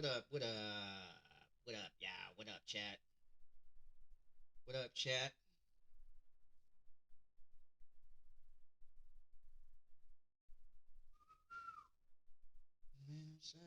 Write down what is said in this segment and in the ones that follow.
What up? What up? What up, y'all? What up, chat? What up, chat? Man, outside.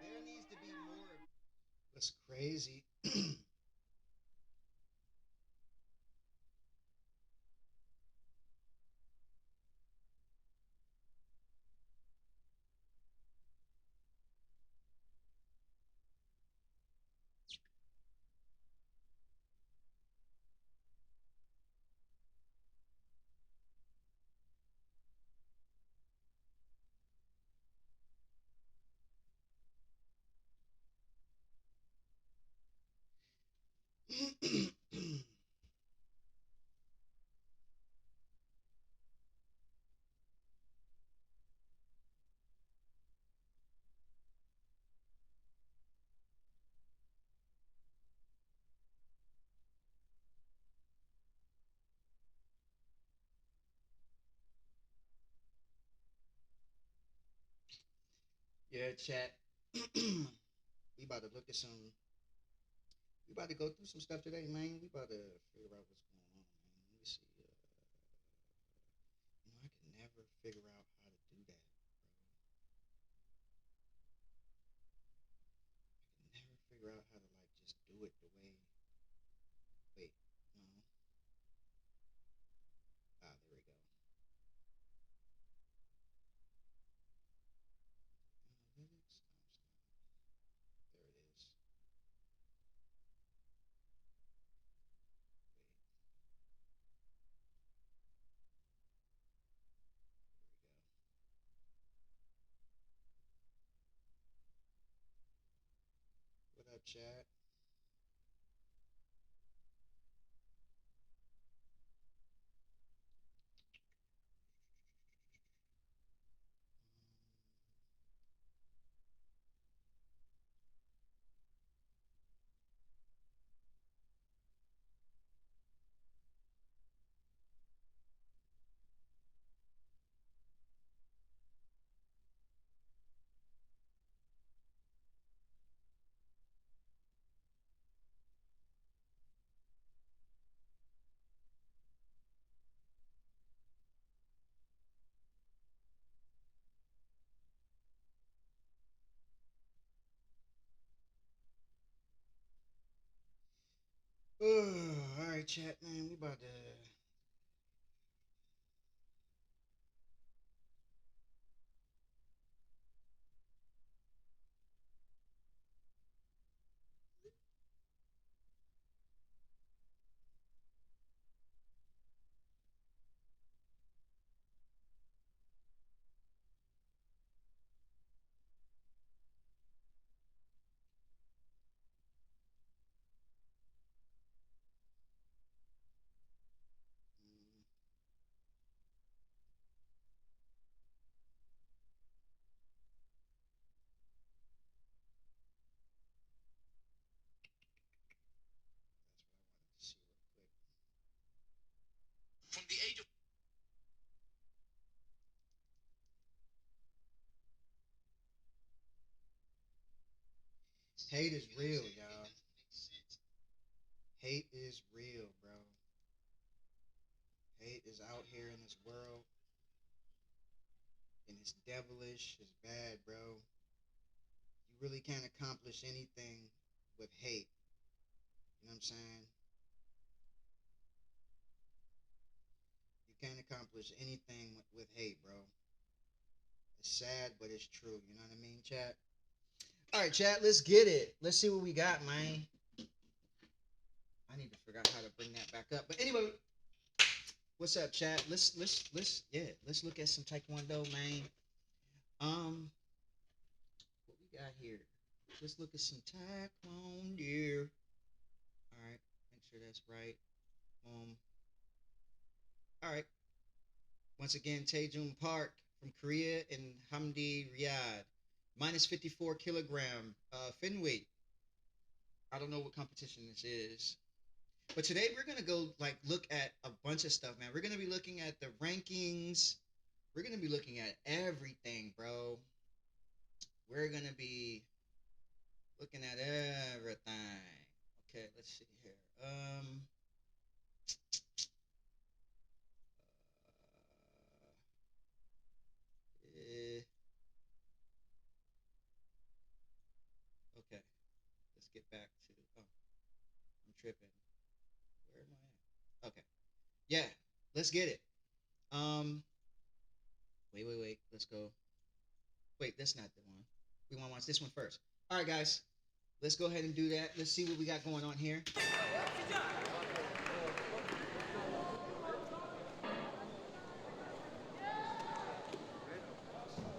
There needs to be more. What's crazy? Yeah, chat. We about to look at some. We about to go through some stuff today, man. We about to figure out what's going on, man. Let me see. I can never figure out how to do that, bro. I can never figure out how to like just do it the way. Wait, no. Ah, there we go. Analytics. There it is. Wait, there we go. What up, chat? All right, chat, man. We about to. Mm, that's what I wanted to see real quick. From the age of hate is real, y'all. Hate is real, bro. Hate is out here in this world, and it's devilish. It's bad, bro. You really can't accomplish anything with hate. You know what I'm saying? You can't accomplish anything with hate, bro. It's sad, but it's true. You know what I mean, chat? All right, chat. Let's get it. Let's see what we got, man. Forgot how to bring that back up. But anyway, what's up, chat? Let's look at some Taekwondo, man. What we got here? Let's look at some Taekwondo. All right, make sure that's right. All right. Once again, Taejun Park from Korea and Hamdi Riyadh. Minus 54 kilogram fin weight. I don't know what competition this is. But today we're gonna go like look at a bunch of stuff, man. We're gonna be looking at the rankings. We're gonna be looking at everything, bro. We're gonna be looking at everything. Okay, let's see here. Eh, okay, let's get back to. Oh, I'm tripping. Where am I at? Okay, yeah, let's get it. Um, wait. Let's go. Wait, that's not the one. We want to watch this one first. All right, guys, let's go ahead and do that. Let's see what we got going on here.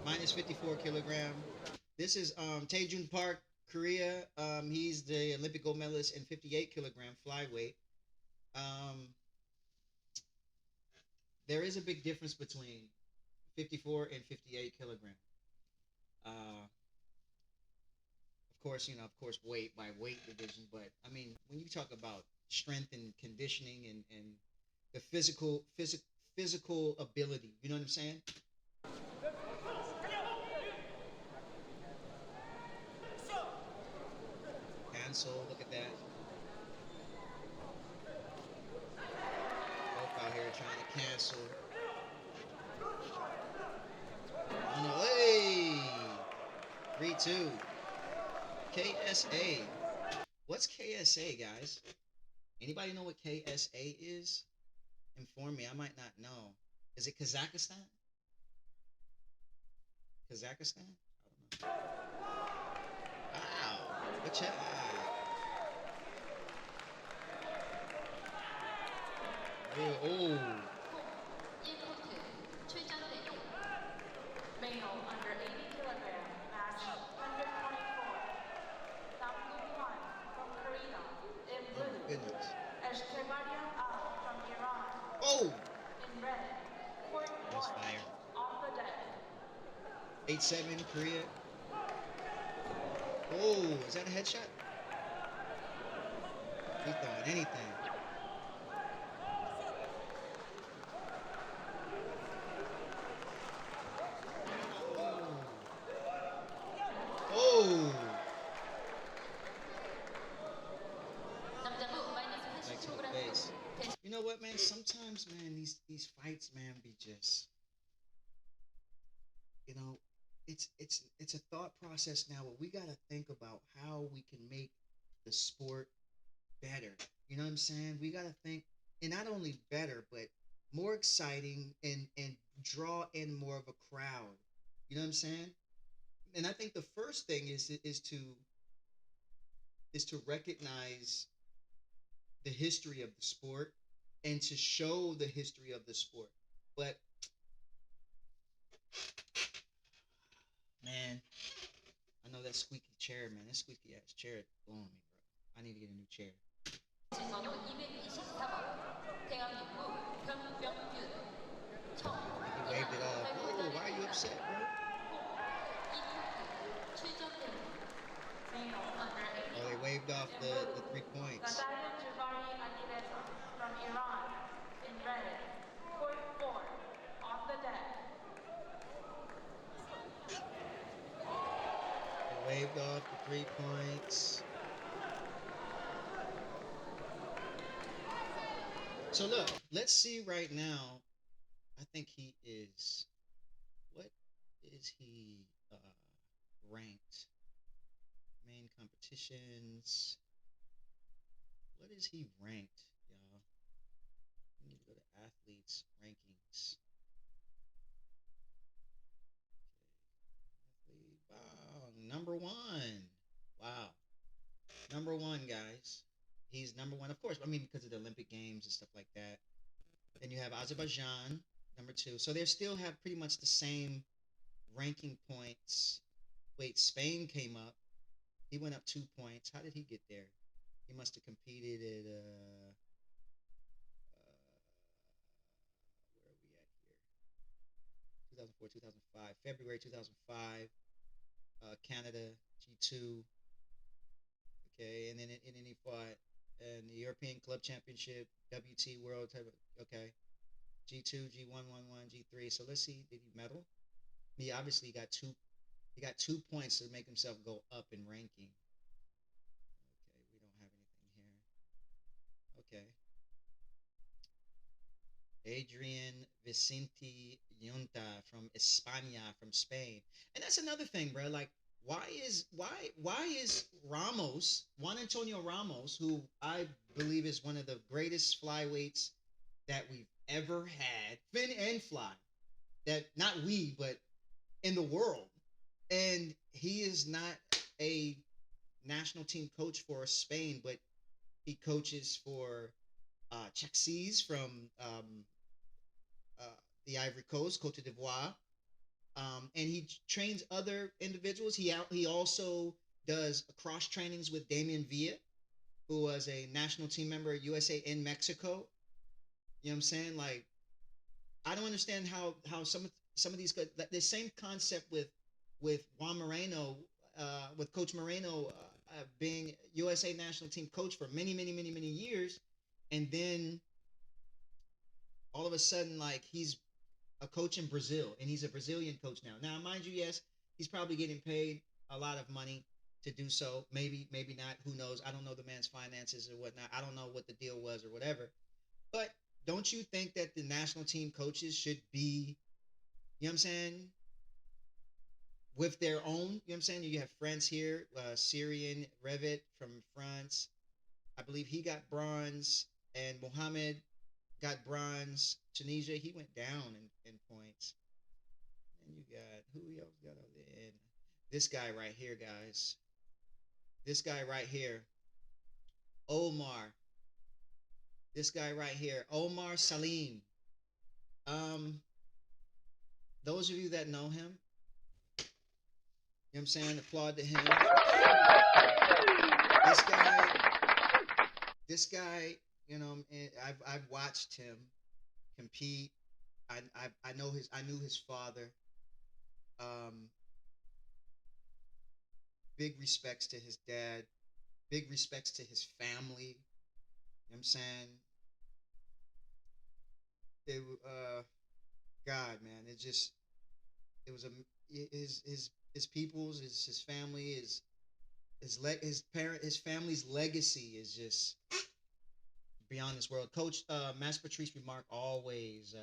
Minus 54 kilogram. This is Taejun Park, Korea. He's the Olympic gold medalist in 58 kilogram flyweight. Um, there is a big difference between 54 and 58 kilogram. Of course, weight by weight division. But I mean, when you talk about strength and conditioning and the physical ability, you know what I'm saying? Cancel. Look at that. Both out here trying to cancel. Oh no! Hey, 3-2. KSA. What's KSA, guys? Anybody know what KSA is? Inform me. I might not know. Is it Kazakhstan? Kazakhstan? I don't know. Wow. Good job. Oh. Goodness. Oh! That's fire. 8-7, Korea. Oh, is that a headshot? He throwing anything. Oh! Right to the face. You know what, man? Sometimes, man, these fights, man, be just, you know, it's a thought process now. Where we gotta think about how we can make the sport better. You know what I'm saying? We gotta think, and not only better, but more exciting and draw in more of a crowd. You know what I'm saying? And I think the first thing is to recognize the history of the sport and to show the history of the sport. But man, I know that squeaky chair, man. That squeaky ass chair is blowing me, bro. I need to get a new chair. He waved it off. Oh, why are you upset, bro? Oh, they waved off the 3 points. They waved off the 3 points. So look, let's see right now. I think he is. What is he ranked? Main competitions. What is he ranked, y'all? We need to go to athletes rankings. Okay. Wow, number one. Wow, number one, guys. He's number one, of course. I mean, because of the Olympic Games and stuff like that. Then you have Azerbaijan, number two. So they still have pretty much the same ranking points. Wait, Spain came up. He went up 2 points. How did he get there? He must have competed at where are we at here? 2004, 2005, February 2005. Canada G2. Okay, and then he fought in the European Club Championship, WT World type. Okay, G2, G111, G3. So let's see, did he medal? He obviously got two. He got 2 points to make himself go up in ranking. Okay, we don't have anything here. Okay, Adrian Vicente Yunta from España, from Spain. And that's another thing, bro. Like, why is Ramos, Juan Antonio Ramos, who I believe is one of the greatest flyweights that we've ever had, fin and fly, that not we, but in the world, and he is not a national team coach for Spain, but he coaches for Chaxis from uh, the Ivory Coast, Cote d'Ivoire, and he trains other individuals. He also does cross trainings with Damian Villa, who was a national team member at USA in Mexico. You know what I'm saying? Like, I don't understand how some of these the same concept with Juan Moreno, with Coach Moreno being USA national team coach for many years, and then all of a sudden, like, he's a coach in Brazil, and he's a Brazilian coach now. Now, mind you, yes, he's probably getting paid a lot of money to do so. Maybe not. Who knows? I don't know the man's finances or whatnot. I don't know what the deal was or whatever. But don't you think that the national team coaches should be, you know what I'm saying, with their own, you know what I'm saying? You have France here, Syrian Revit from France. I believe he got bronze, and Mohammed got bronze. Tunisia, he went down in points. And you got, who else got on the end? This guy right here, guys. This guy right here, Omar. This guy right here, Omar Salim. Um, those of you that know him, you know what I'm saying, applaud to him. This guy, this guy, you know, I've watched him compete. I knew his father. Um, big respects to his dad. Big respects to his family. You know what I'm saying? It God, man, it was a his people's his family his parent his family's legacy is just beyond this world. Coach Master Patrice Remark always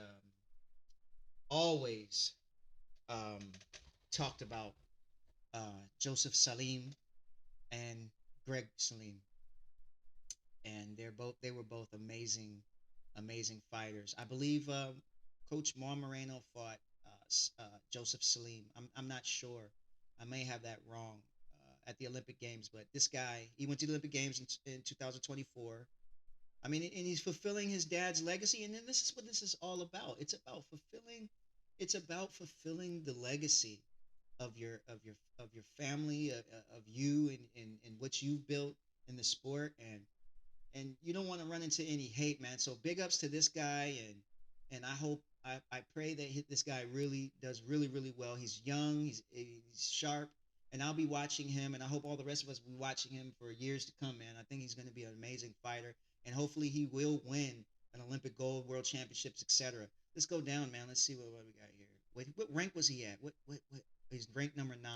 um, talked about Joseph Salim and Greg Salim, and they were both amazing fighters. I believe Coach Juan Moreno fought Joseph Salim. I'm not sure. I may have that wrong at the Olympic Games, but this guy, he went to the Olympic Games in 2024. I mean, and he's fulfilling his dad's legacy, and then this is what this is all about. It's about fulfilling the legacy of your family, of you, and what you've built in the sport, and you don't want to run into any hate, man. So big ups to this guy, and I pray that this guy really does really well. He's young, he's sharp, and I'll be watching him, and I hope all the rest of us will be watching him for years to come, man. I think he's going to be an amazing fighter, and hopefully he will win an Olympic gold, world championships, etc. Let's go down, man. Let's see what we got here. What rank was he at? What? He's ranked number 9.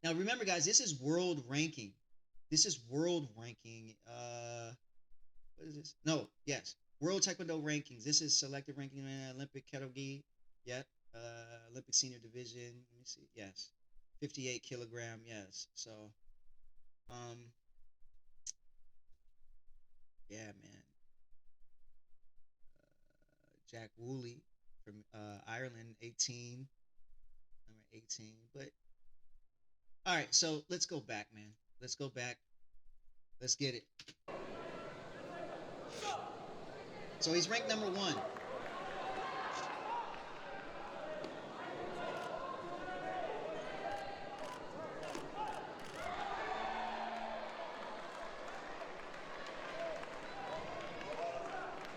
Now remember, guys, this is world ranking. This is world ranking. What is this? No, yes, World Taekwondo rankings. This is selective ranking, Olympic kettle gi. Yep. Olympic senior division. Let me see. Yes, 58 kilogram. Yes. So, um, yeah, man. Jack Woolley from Ireland, 18, number 18. But all right, so let's go back, man. Let's go back. Let's get it. So he's ranked number one.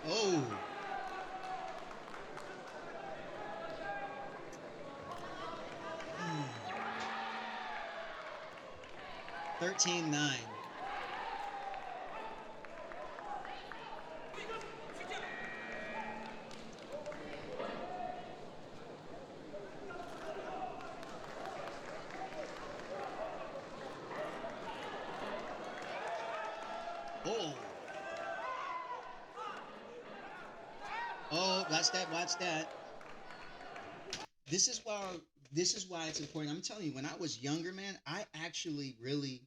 Oh. 13-9. Oh. Oh, watch that, watch that. This is why it's important. I'm telling you, when I was younger, man, I actually really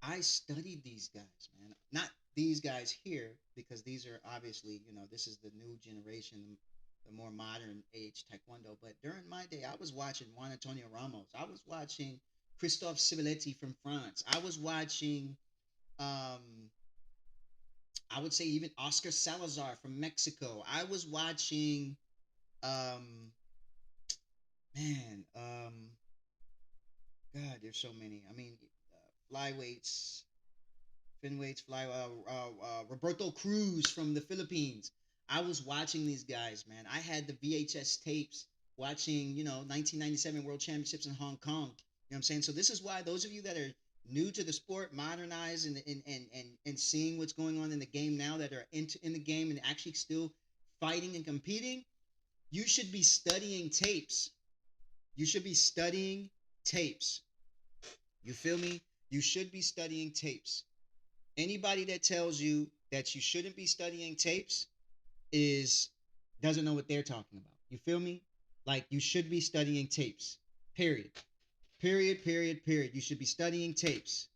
I studied these guys, man. Not these guys here, because these are obviously, this is the new generation, the more modern age Taekwondo. But during my day, I was watching Juan Antonio Ramos. I was watching Christophe Civiletti from France. I was watching, um, I would say, even Oscar Salazar from Mexico. I was watching, um, man, God, there's so many. I mean, flyweights, Finweights, Roberto Cruz from the Philippines. I was watching these guys, man. I had the VHS tapes watching, 1997 World Championships in Hong Kong. You know what I'm saying? So this is why those of you that are new to the sport, modernized and seeing what's going on in the game now, that are in the game and actually still fighting and competing, you should be studying tapes. You should be studying tapes. You feel me? You should be studying tapes. Anybody that tells you that you shouldn't be studying tapes is doesn't know what they're talking about. You feel me? Like, you should be studying tapes. Period. Period. Period. Period. You should be studying tapes.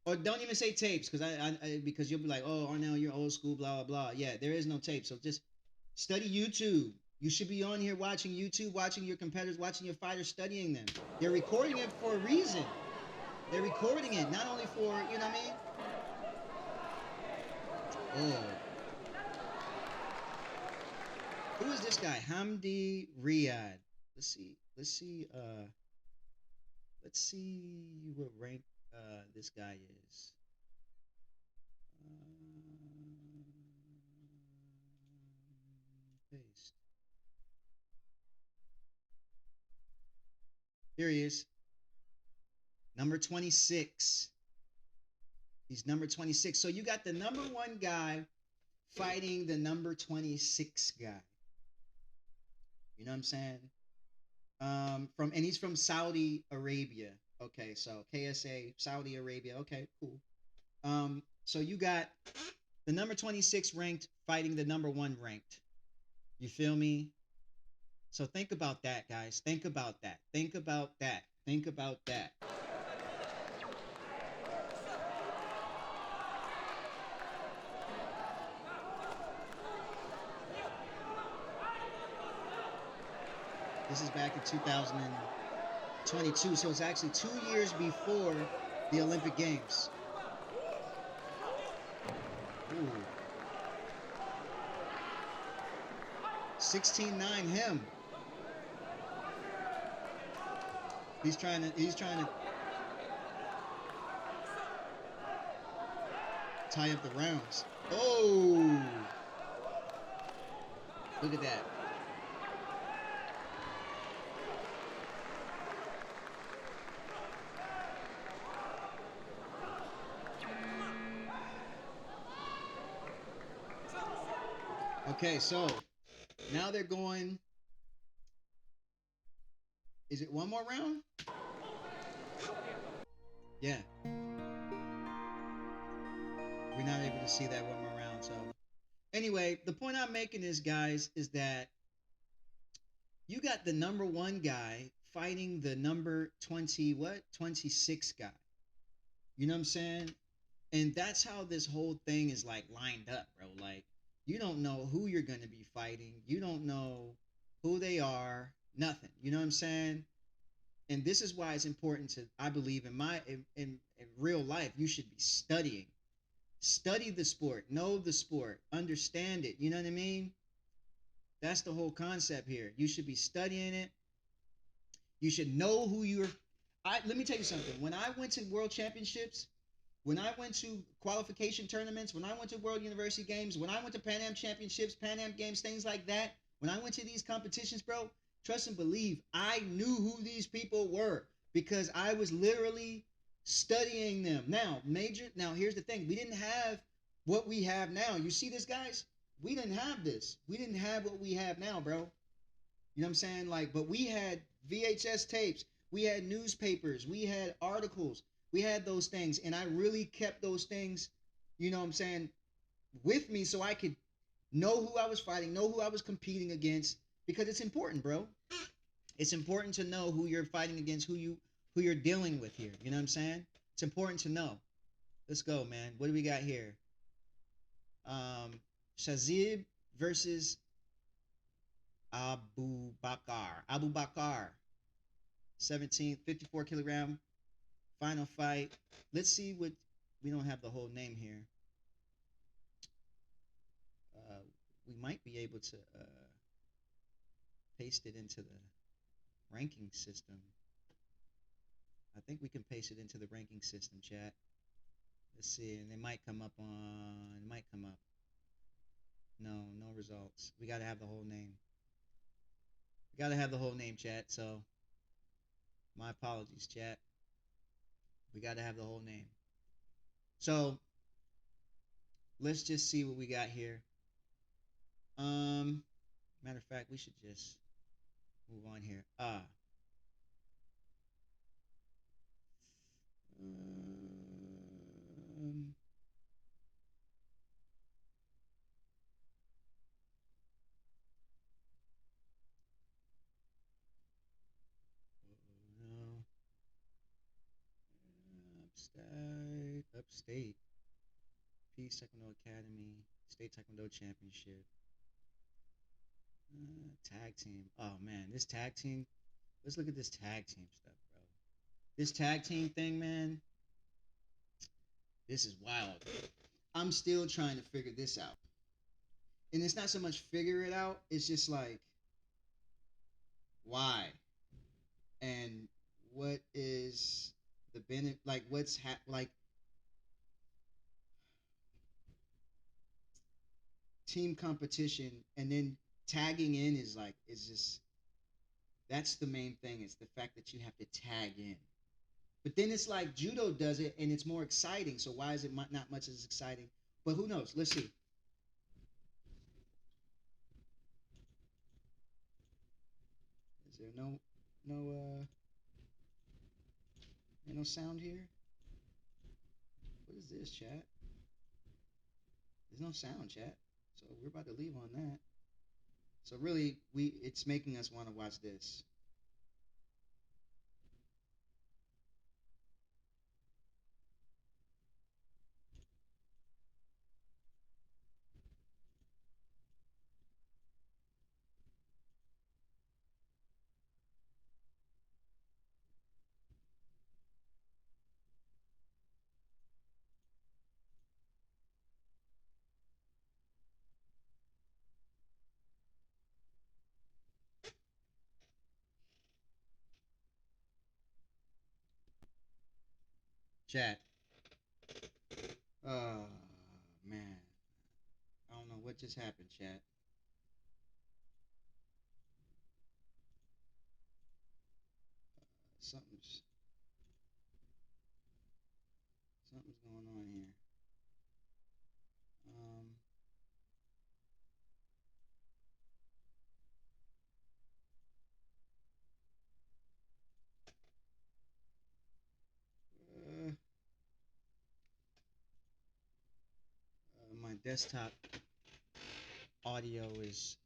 Or don't even say tapes, because you'll be like, oh, Arnell, you're old school, blah blah blah. Yeah, there is no tape. So just study YouTube. You should be on here watching YouTube, watching your competitors, watching your fighters, studying them. They're recording it for a reason. They're recording it not only for, you know what I mean? Oh. Who is this guy? Hamdi Riyad. Let's see. Let's see what rank this guy is. Paste. Here he is. Number 26. He's number 26. So you got the number one guy fighting the number 26 guy. You know what I'm saying? And he's from Saudi Arabia. Okay, so KSA, Saudi Arabia. Okay, cool. So you got the number 26 ranked fighting the number one ranked. You feel me? So think about that, guys. Think about that. Think about that. Think about that. This is back in 2022, so it's actually 2 years before the Olympic Games. Ooh. 16-9 him. He's trying to tie up the rounds. Oh. Look at that. Okay, so now they're going. Is it one more round? Yeah. We're not able to see that one more round. So, anyway, the point I'm making is, guys, is that you got the number one guy fighting the number 26 guy. You know what I'm saying? And that's how this whole thing is like lined up, bro. Like, you don't know who you're gonna be fighting. You don't know who they are. Nothing. You know what I'm saying? And this is why it's important to, I believe, in real life, you should be studying. Study the sport, know the sport, understand it. You know what I mean? That's the whole concept here. You should be studying it. You should know who you're. Let me tell you something. When I went to world championships, when I went to qualification tournaments, when I went to World University Games, when I went to Pan Am Championships, Pan Am Games, things like that, when I went to these competitions, bro, trust and believe, I knew who these people were because I was literally studying them. Now here's the thing. We didn't have what we have now. You see this, guys? We didn't have this. We didn't have what we have now, bro. You know what I'm saying? Like, but we had VHS tapes, we had newspapers, we had articles, we had those things, and I really kept those things, you know what I'm saying, with me so I could know who I was fighting, know who I was competing against, because it's important, bro. It's important to know who you're fighting against, who you're dealing with here. You know what I'm saying? It's important to know. Let's go, man. What do we got here? Shazib versus Abu Bakar. Abu Bakar. 17th, 54 kilogram final fight. Let's see what, we don't have the whole name here. We might be able to paste it into the ranking system. I think we can paste it into the ranking system, chat. Let's see, and it might come up on, it might come up. No, no results. We gotta have the whole name. We gotta have the whole name, chat, so my apologies, chat. We gotta have the whole name. So let's just see what we got here. Matter of fact, we should just move on here. Um, no. Upstate. Peace Taekwondo Academy, State Taekwondo Championship. Tag team. Oh man, this tag team. Let's look at this tag team stuff, bro. This tag team thing, man. This is wild. I'm still trying to figure this out. And it's not so much figure it out, it's just like, why? And what is the benefit? Like, like, team competition and then tagging in is like, it's just, that's the main thing. It's the fact that you have to tag in. But then it's like judo does it and it's more exciting. So why is it not much as exciting? But who knows? Let's see. Is there no no sound here? What is this, chat? There's no sound, chat. So we're about to leave on that. So really, it's making us want to watch this. Chat. Oh man, I don't know what just happened, chat. Something's something's going on here. Um, uh, my desktop audio is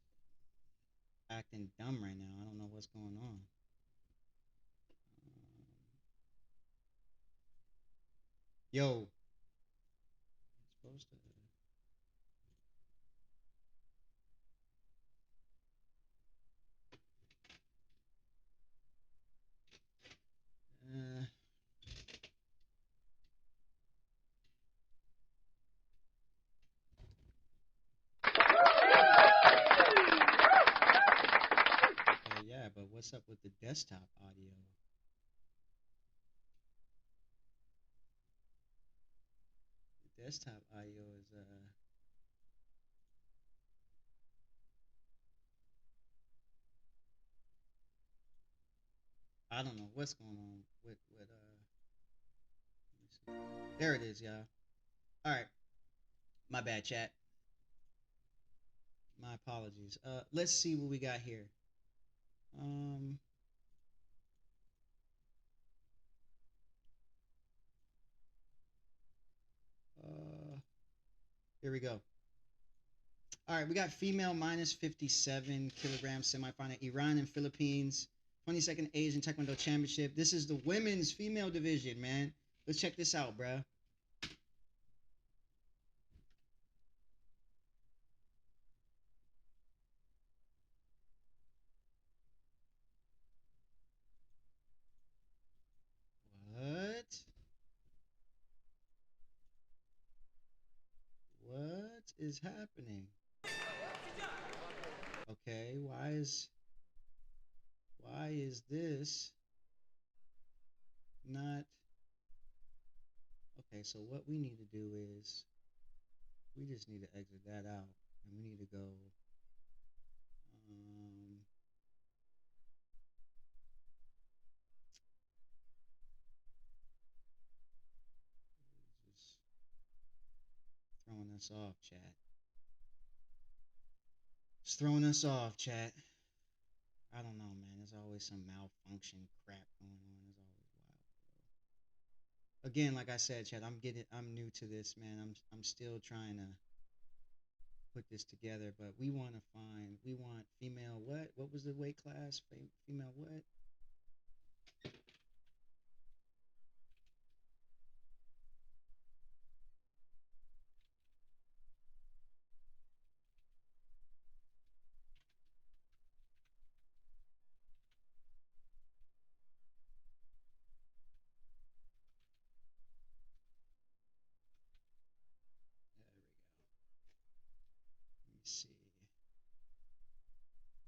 acting dumb right now. I don't know what's going on. Yo, it's supposed to. Uh, desktop audio. The desktop audio is I don't know what's going on with let me see. There it is, y'all. All right, my bad, chat. My apologies. Let's see what we got here. Um, uh, Here we go. All right, we got female minus 57 kilograms semifinal, Iran and Philippines, 22nd Asian Taekwondo Championship. This is the women's female division, man. Let's check this out, bruh. What? What is happening? Okay, why is this not okay? So what we need to do is we just need to exit that out, and we need to go. Um, just throwing us off, chat. It's throwing us off, chat. I don't know, man. There's always some malfunction crap going on. There's always wild. Again, like I said, Chad, I'm new to this, man. I'm still trying to put this together, but we want female what? What was the weight class? Female what? There we go. Let me see.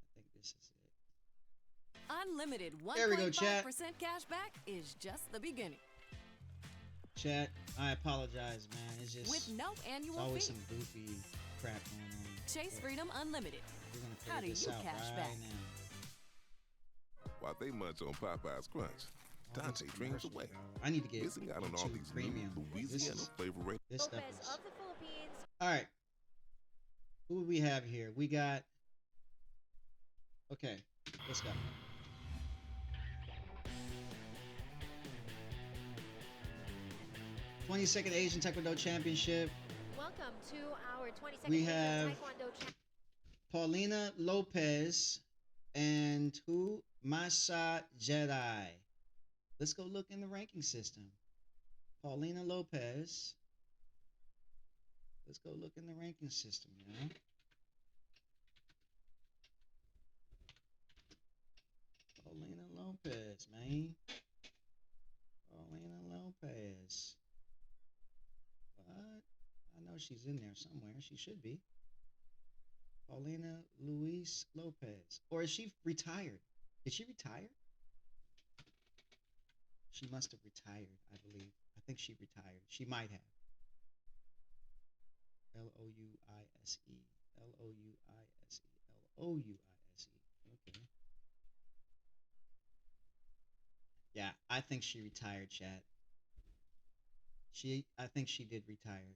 I think this is it. Unlimited There we go, chat. 1.5% cash back is just the beginning. Chat, I apologize, man. It's just with no annual it's always fee. some goofy crap going on. Chase But Freedom Unlimited. we're gonna How figure do this you out cash right back? now. While they munch on Popeye's Crunch, All Dante these dreams commercials, away, bro. I need to get missing out on all YouTube these Premium. new Louisiana flavor rate. This stuff Lopez is of the Philippines. all right. Who do we have here? We got. Okay, let's go. '22nd Asian Taekwondo Championship. Welcome to our 22nd We Asian have Taekwondo Championship. Paulina Lopez and who? Masha Jedi. Let's go look in the ranking system. Paulina Lopez. Let's go look in the ranking system, you know? Paulina Lopez, man. Paulina Lopez. What? I know she's in there somewhere. She should be. Paulina Luis Lopez. Or is she retired? Did she retire? She must have retired, I believe. I think she retired. She might have. Louise. Louise. Louise. Okay. Yeah, I think she retired, chat. I think she did retire.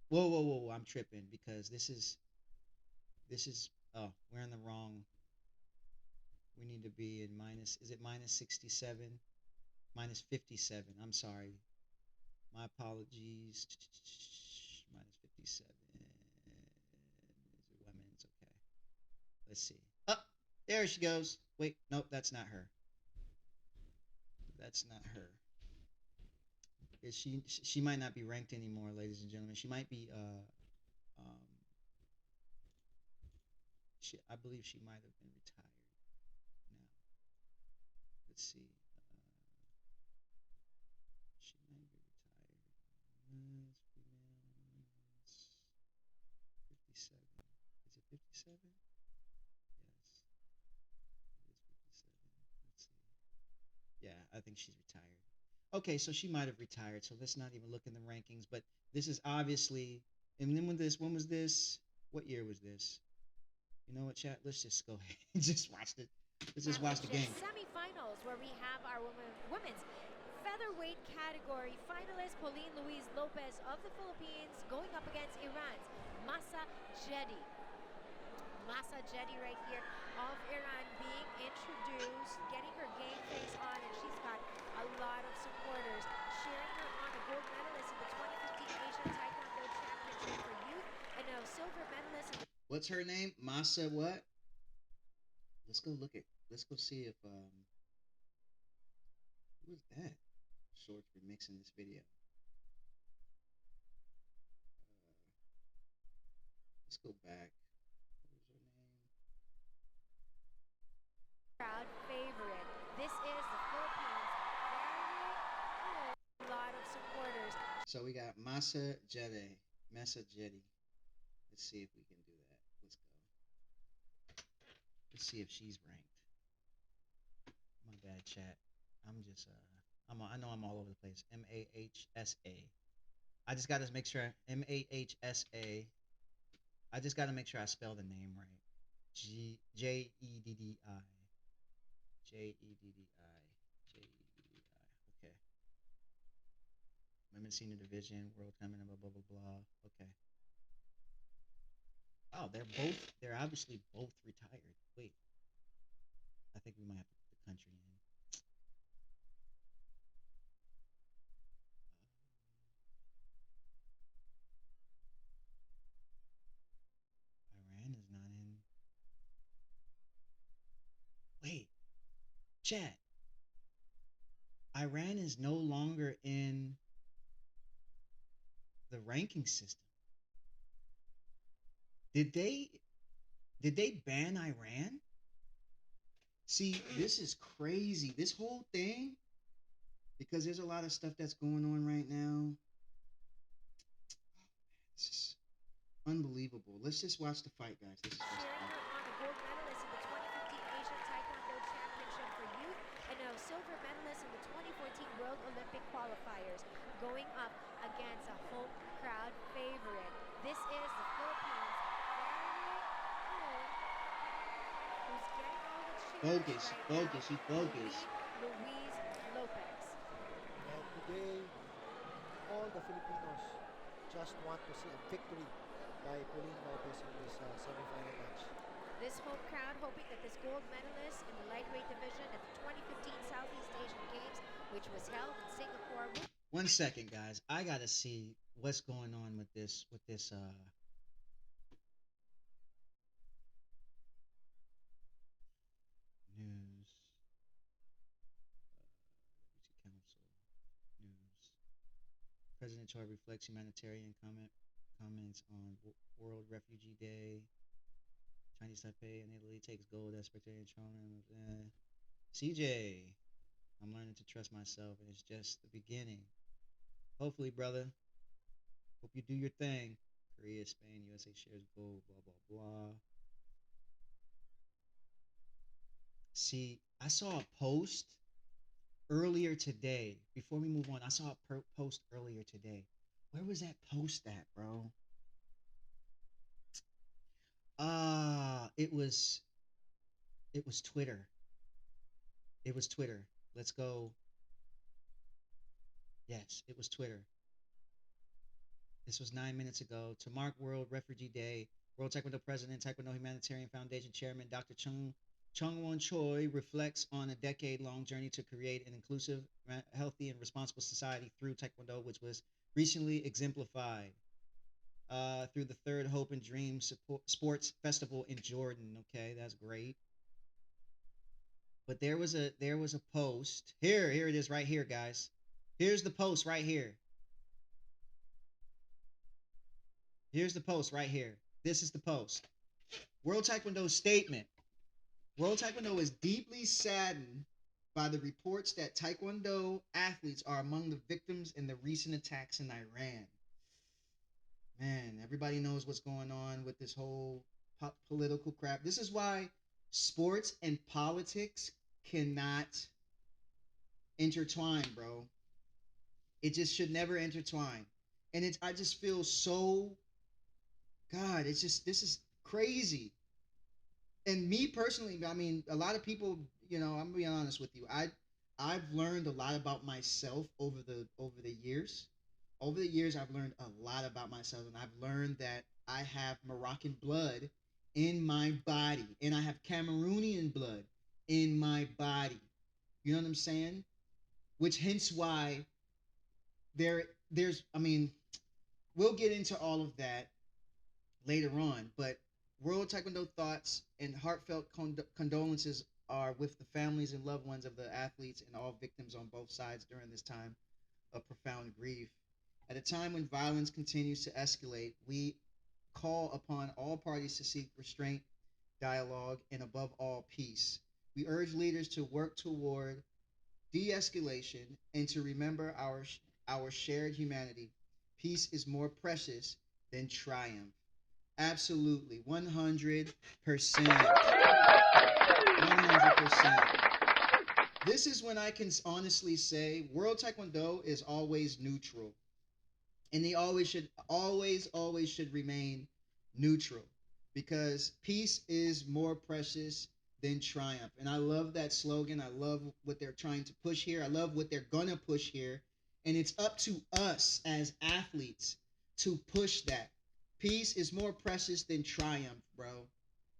Whoa, whoa, whoa, whoa, I'm tripping because oh, we're in the wrong. We need to be in minus, is it minus 67? Minus 57. I'm sorry. My apologies. Minus 57. Is it women's? Okay. Let's see. Oh, there she goes. Wait, nope, that's not her. That's not her. Is she might not be ranked anymore, ladies and gentlemen. She might be I believe she might have been retired now. Let's see. She might be retired. Female, 57. Is it 57? Yes. It is 57. Let's see. I think she's retired. Okay, so she might have retired. So let's not even look in the rankings. But this is obviously. And then when was this? What year was this? You know what, chat? Let's just go ahead and just watch the. Let's just watch the game. Semifinals, where we have our women's featherweight category finalist Pauline Louise Lopez of the Philippines going up against Iran's Masa Jedi. Masa Jedi right here of Iran being introduced, getting her game face on, and she's got a lot of supporters cheering her on. A gold medalist in the 2015 Asian Taekwondo Championship for youth and a silver medalist in the What's her name? Masa what? Let's go look at. Let's go see if who is that? Shorts remixing this video. Let's go back. What was her name? crowd favorite. This is the Philippines' very lot of supporters. So we got Masa Jedi. Masa Jedi. Let's see if we can do that. Let's go. Let's see if she's ranked. My bad, chat. I'm just I know I'm all over the place. Mahsa. I just gotta make sure Mahsa. I just gotta make sure I spell the name right. Jeddi. Jeddi. Jeddi. Okay. Women's Senior Division, World Coming, blah blah blah blah. Okay. Oh, they're obviously both retired. Wait. I think we might have to put the country in. Iran is not in. Wait, chat. Iran is no longer in the ranking system. Did they ban Iran? See, this is crazy. This whole thing, because there's a lot of stuff that's going on right now. This is unbelievable. Let's just watch the fight, guys. Let's just watch the fight. On a gold medalist in the 2015 Asian Taekwondo Championship for youth and a silver medalist in the 2014 World Olympic qualifiers, going up against a home crowd favorite. This is the Philippines' who's getting all the cheers Bogus, right bogus, now, he's bogus. Louise Lopez. And today, all the Filipinos just want to see a victory by Pauline Lopez in this semi-final match. This home crowd hoping that this gold medalist in the lightweight division at the 2015 Southeast Asian Games, which was held in Singapore. 1 second, guys. I gotta see what's going on with this news. Council news. President Choi reflects humanitarian comments on World Refugee Day. Chinese Taipei and Italy takes gold as spectator Toronto. CJ, I'm learning to trust myself, and it's just the beginning. Hopefully, brother. Hope you do your thing. Korea, Spain, USA shares gold. Blah blah blah. See, I saw a post earlier today. Before we move on, I saw a post earlier today. Where was that post at, bro? It was Twitter. It was Twitter. Let's go. Yes, it was Twitter. This was 9 minutes ago. To mark World Refugee Day, World Taekwondo President, Taekwondo Humanitarian Foundation Chairman Dr. Chung-Won Choi reflects on a decade-long journey to create an inclusive, healthy, and responsible society through Taekwondo, which was recently exemplified through the Third Hope and Dreams Sports Festival in Jordan. Okay, that's great. But there was a post. Here it is right here, guys. Here's the post right here. Here's the post right here. This is the post. World Taekwondo statement. World Taekwondo is deeply saddened by the reports that Taekwondo athletes are among the victims in the recent attacks in Iran. Man, everybody knows what's going on with this whole political crap. This is why sports and politics cannot intertwine, bro. It just should never intertwine. And it's I just feel so God, it's just this is crazy. And me personally, I mean, a lot of people, I'm being honest with you. I've learned a lot about myself over the years. Over the years, I've learned a lot about myself, and I've learned that I have Moroccan blood in my body, and I have Cameroonian blood in my body. You know what I'm saying? Which hence why there's I mean, we'll get into all of that later on, but World Taekwondo thoughts and heartfelt condolences are with the families and loved ones of the athletes and all victims on both sides during this time of profound grief. At a time when violence continues to escalate, we call upon all parties to seek restraint, dialogue, and above all, peace. We urge leaders to work toward de escalation and to remember our shared humanity. Peace is more precious than triumph. Absolutely. 100%. 100%. This is when I can honestly say World Taekwondo is always neutral. And they always should remain neutral because peace is more precious than triumph. And I love that slogan. I love what they're trying to push here. I love what they're going to push here. And it's up to us as athletes to push that. Peace is more precious than triumph, bro.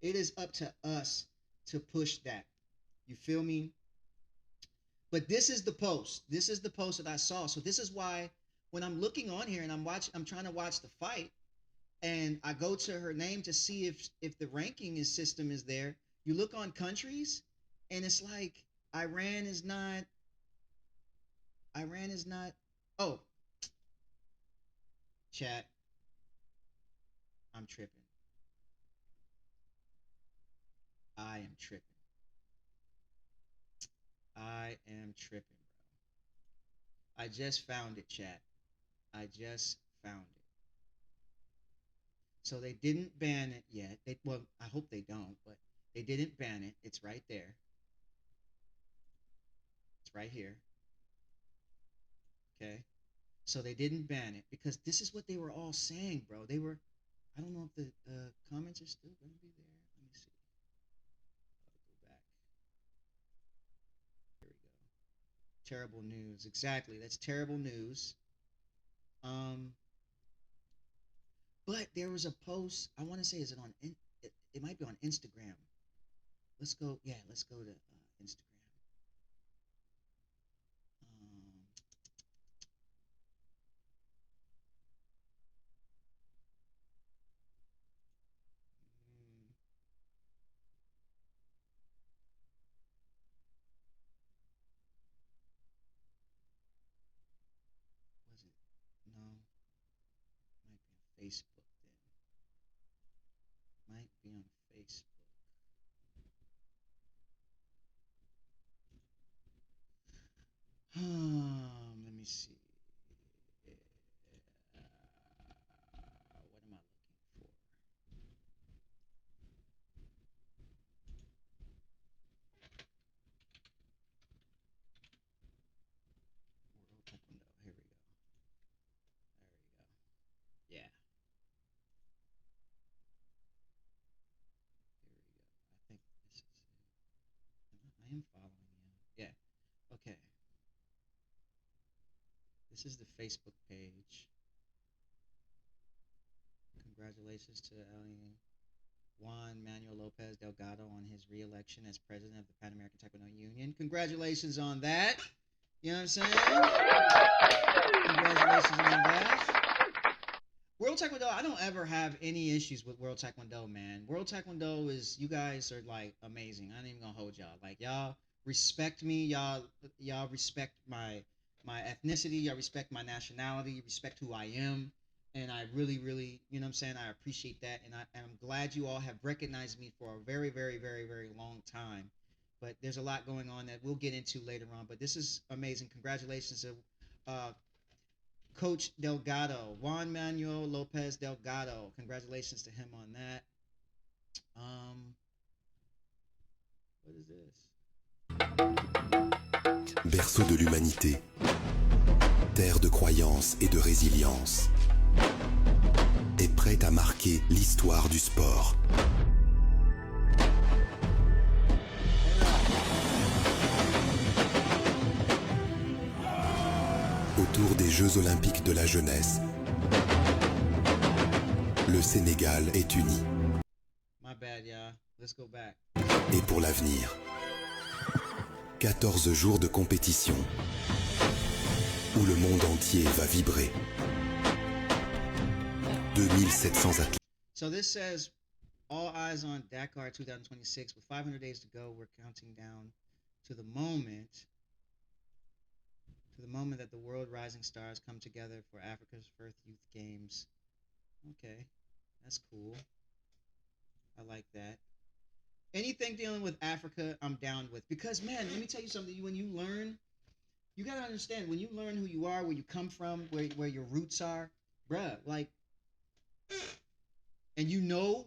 It is up to us to push that. You feel me? But this is the post. This is the post that I saw. So this is why when I'm looking on here and I'm trying to watch the fight and I go to her name to see if the ranking system is there. You look on countries and it's like Iran is not oh, chat. I'm tripping. I am tripping. I am tripping, bro. I just found it, chat. I just found it. So they didn't ban it yet. Well, I hope they don't, but they didn't ban it. It's right there. It's right here. Okay. So they didn't ban it because this is what they were all saying, bro. I don't know if the comments are still going to be there. Let me see. I'll go back. Here we go. Terrible news. Exactly. That's terrible news. Um, but there was a post. I want to say, is it on? It might be on Instagram. Let's go. Yeah, let's go to Instagram. Um, mm, was it? No, might be on Facebook then. Might be on Facebook. Let me see. What am I looking for? World Taekwondo. Here we go. There we go. Yeah. Here we go. I think this is it. I am following you. Yeah. Okay. This is the Facebook page. Congratulations to Juan Manuel Lopez Delgado on his re-election as president of the Pan American Taekwondo Union. Congratulations on that. You know what I'm saying? Congratulations on that. World Taekwondo, I don't ever have any issues with World Taekwondo, man. World Taekwondo is, you guys are like amazing. I ain't even gonna hold y'all. Like y'all respect me. Y'all respect my ethnicity. Y'all respect my nationality. You respect who I am. And I really, really, you know what I'm saying? I appreciate that. And I'm glad you all have recognized me for a very, very, very, very long time. But there's a lot going on that we'll get into later on. But this is amazing. Congratulations to Coach Delgado, Juan Manuel Lopez Delgado. Congratulations to him on that. What is this? berceau de l'humanité, terre de croyance et de résilience, est prête à marquer l'histoire du sport. Autour des Jeux Olympiques de la jeunesse, le Sénégal est uni. My bad, y'all. Let's go back. Et pour l'avenir, 14 jours de compétition où le monde entier va vibrer. 2700 athlètes. So this says, all eyes on Dakar 2026. With 500 days to go, we're counting down to the moment that the world rising stars come together for Africa's first youth games. Okay, that's cool. I like that. Anything dealing with Africa, I'm down with. Because, man, let me tell you something. When you learn, you got to understand, when you learn who you are, where you come from, where your roots are, bruh, like, and you know,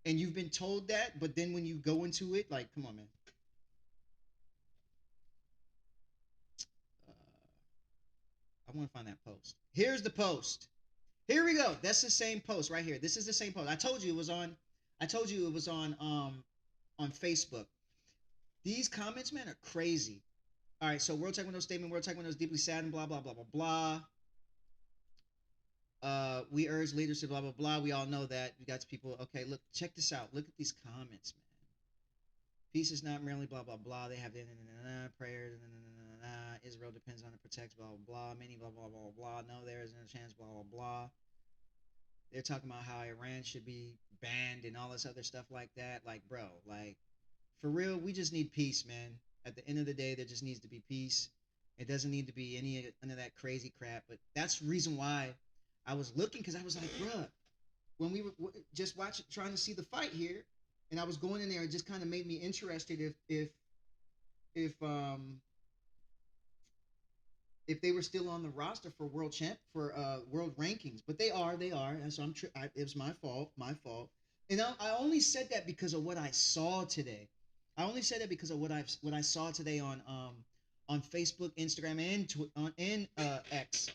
and you've been told that, but then when you go into it, like, come on, man. I want to find that post. Here's the post. Here we go. That's the same post right here. This is the same post. I told you it was on Facebook. These comments, man, are crazy. All right, so World Taekwondo statement. World Taekwondo is deeply saddened, blah, blah, blah, blah, blah. We urge leaders to blah, blah, blah. We all know that. We got people. Okay, look, check this out. Look at these comments, man. Peace is not merely blah, blah, blah. They have prayers, Israel depends on it, protects, blah, blah, blah. Many, blah, blah, blah, blah. No, there isn't a chance, blah, blah, blah. They're talking about how Iran should be banned and all this other stuff like that. Like, bro, like, for real, we just need peace, man. At the end of the day, there just needs to be peace. It doesn't need to be any of that crazy crap. But that's the reason why I was looking, because I was like, bruh, when we were just trying to see the fight here, and I was going in there, it just kind of made me interested if they were still on the roster for world rankings. But they are, and so it was my fault. And I only said that because of what I saw today. I only said that because of what I saw today on Facebook, Instagram, and X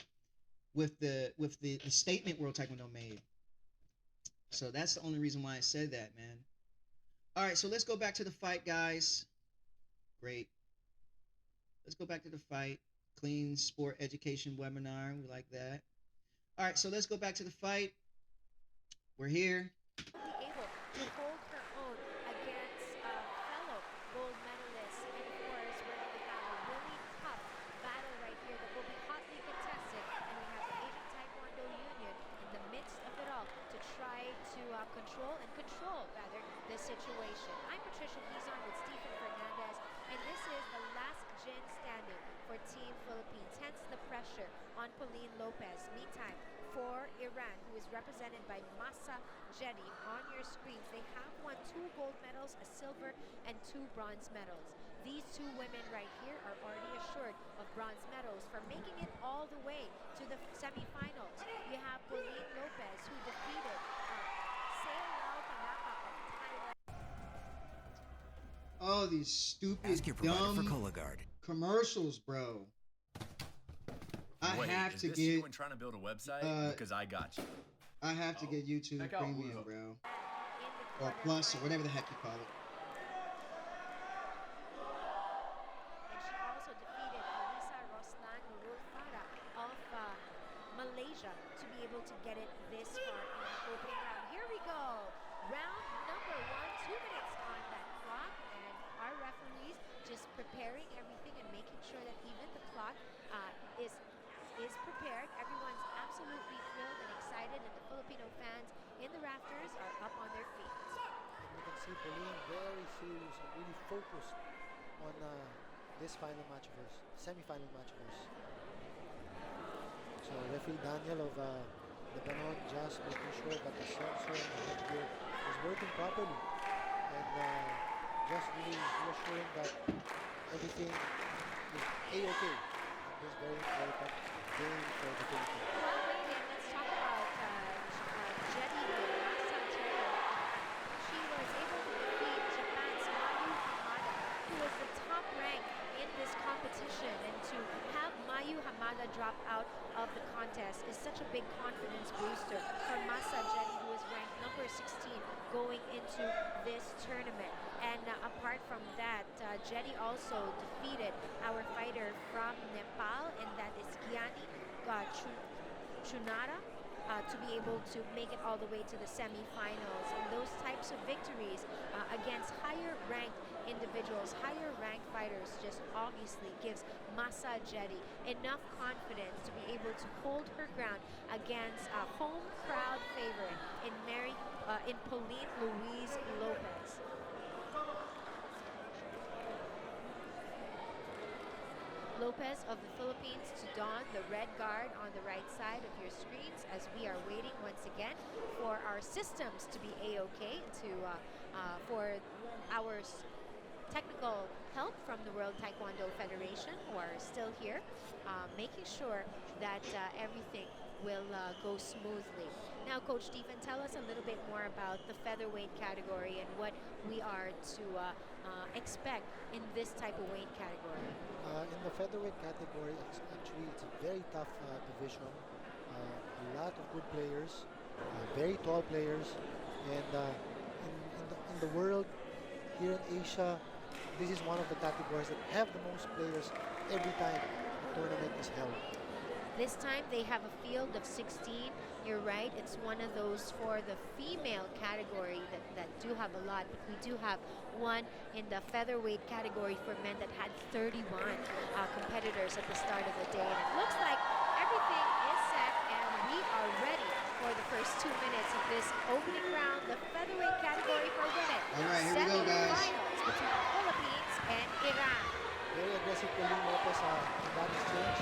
with the statement World Taekwondo made. So that's the only reason why I said that, man. All right, so let's go back to the fight, guys. Great. Let's go back to the fight. Clean sport education webinar. We like that. All right, so let's go back to the fight. We're here. Able to hold her own against fellow gold medalists. And of course, we're going to have a really tough battle right here that will be hotly contested. And we have the Asian Taekwondo Union in the midst of it all to try to control the situation. I'm Patricia Gizon with Stephen Fernandez, and this is the last gin standing for Team Philippines, hence the pressure on Pauline Lopez. Meantime, for Iran, who is represented by Masa Jedi on your screens, they have won 2 gold medals, a silver, and 2 bronze medals. These 2 women right here are already assured of bronze medals for making it all the way to the semifinals. You have Pauline Lopez, who defeated Sailal Tanaka of Thailand. Oh, these stupid, Ask your provider for dumb Cologuard. commercials, bro. Wait, have is to this get. you trying to build a website? Because I got you. I have to get YouTube Check out Premium, Woo. bro, or Plus, or whatever the heck you call it. And she also defeated Alisa Roslan Nurul Farah of Malaysia to be able to get it this far in the opening round. Here we go. Round number 1, 2 minutes on that clock, and our referees just preparing everything and making sure that even the clock is prepared. Everyone's absolutely thrilled and excited, and the Filipino fans in the rafters are up on their feet. You can see Pauline very serious and really focused on this final match of hers, semi-final match of hers. So referee Daniel of Lebanon just making sure that the sensor and the headgear is working properly, and just really reassuring that everything is A-OK in this very important game for the Philippines. Well, waiting, let's talk about Jedi here, Masa Jedi. She was able to defeat Japan's Mayu Hamada, who was the top rank in this competition, and to have Mayu Hamada drop out of the contest is such a big confidence booster for Masa Jedi, who is ranked number 16 going into this tournament. And apart from that, Jedi also defeated our fighter from Nepal, and that is Kiani Chunara, to be able to make it all the way to the semifinals. And those types of victories against higher ranked individuals, higher ranked fighters, just obviously gives Masa Jedi enough confidence to be able to hold her ground against a home crowd favorite in Pauline Louise Lopez. Lopez of the Philippines to don the red guard on the right side of your screens, as we are waiting once again for our systems to be A-OK, for our technical help from the World Taekwondo Federation, who are still here, making sure that everything will go smoothly. Now, Coach Stephen, tell us a little bit more about the featherweight category and what we are to expect in this type of weight category. In the featherweight category, it's a very tough division. A lot of good players, very tall players, and in the world, here in Asia, this is one of the categories that have the most players every time a tournament is held. This time they have a field of 16. You're right, it's one of those for the female category that do have a lot, but we do have one in the featherweight category for men that had 31 competitors at the start of the day. And it looks like everything is set, and we are ready for the first 2 minutes of this opening round, the featherweight category for women. All right, here we go, guys. Semi-finals between the Philippines and Iran. Very aggressive Pauline Lopez in that exchange.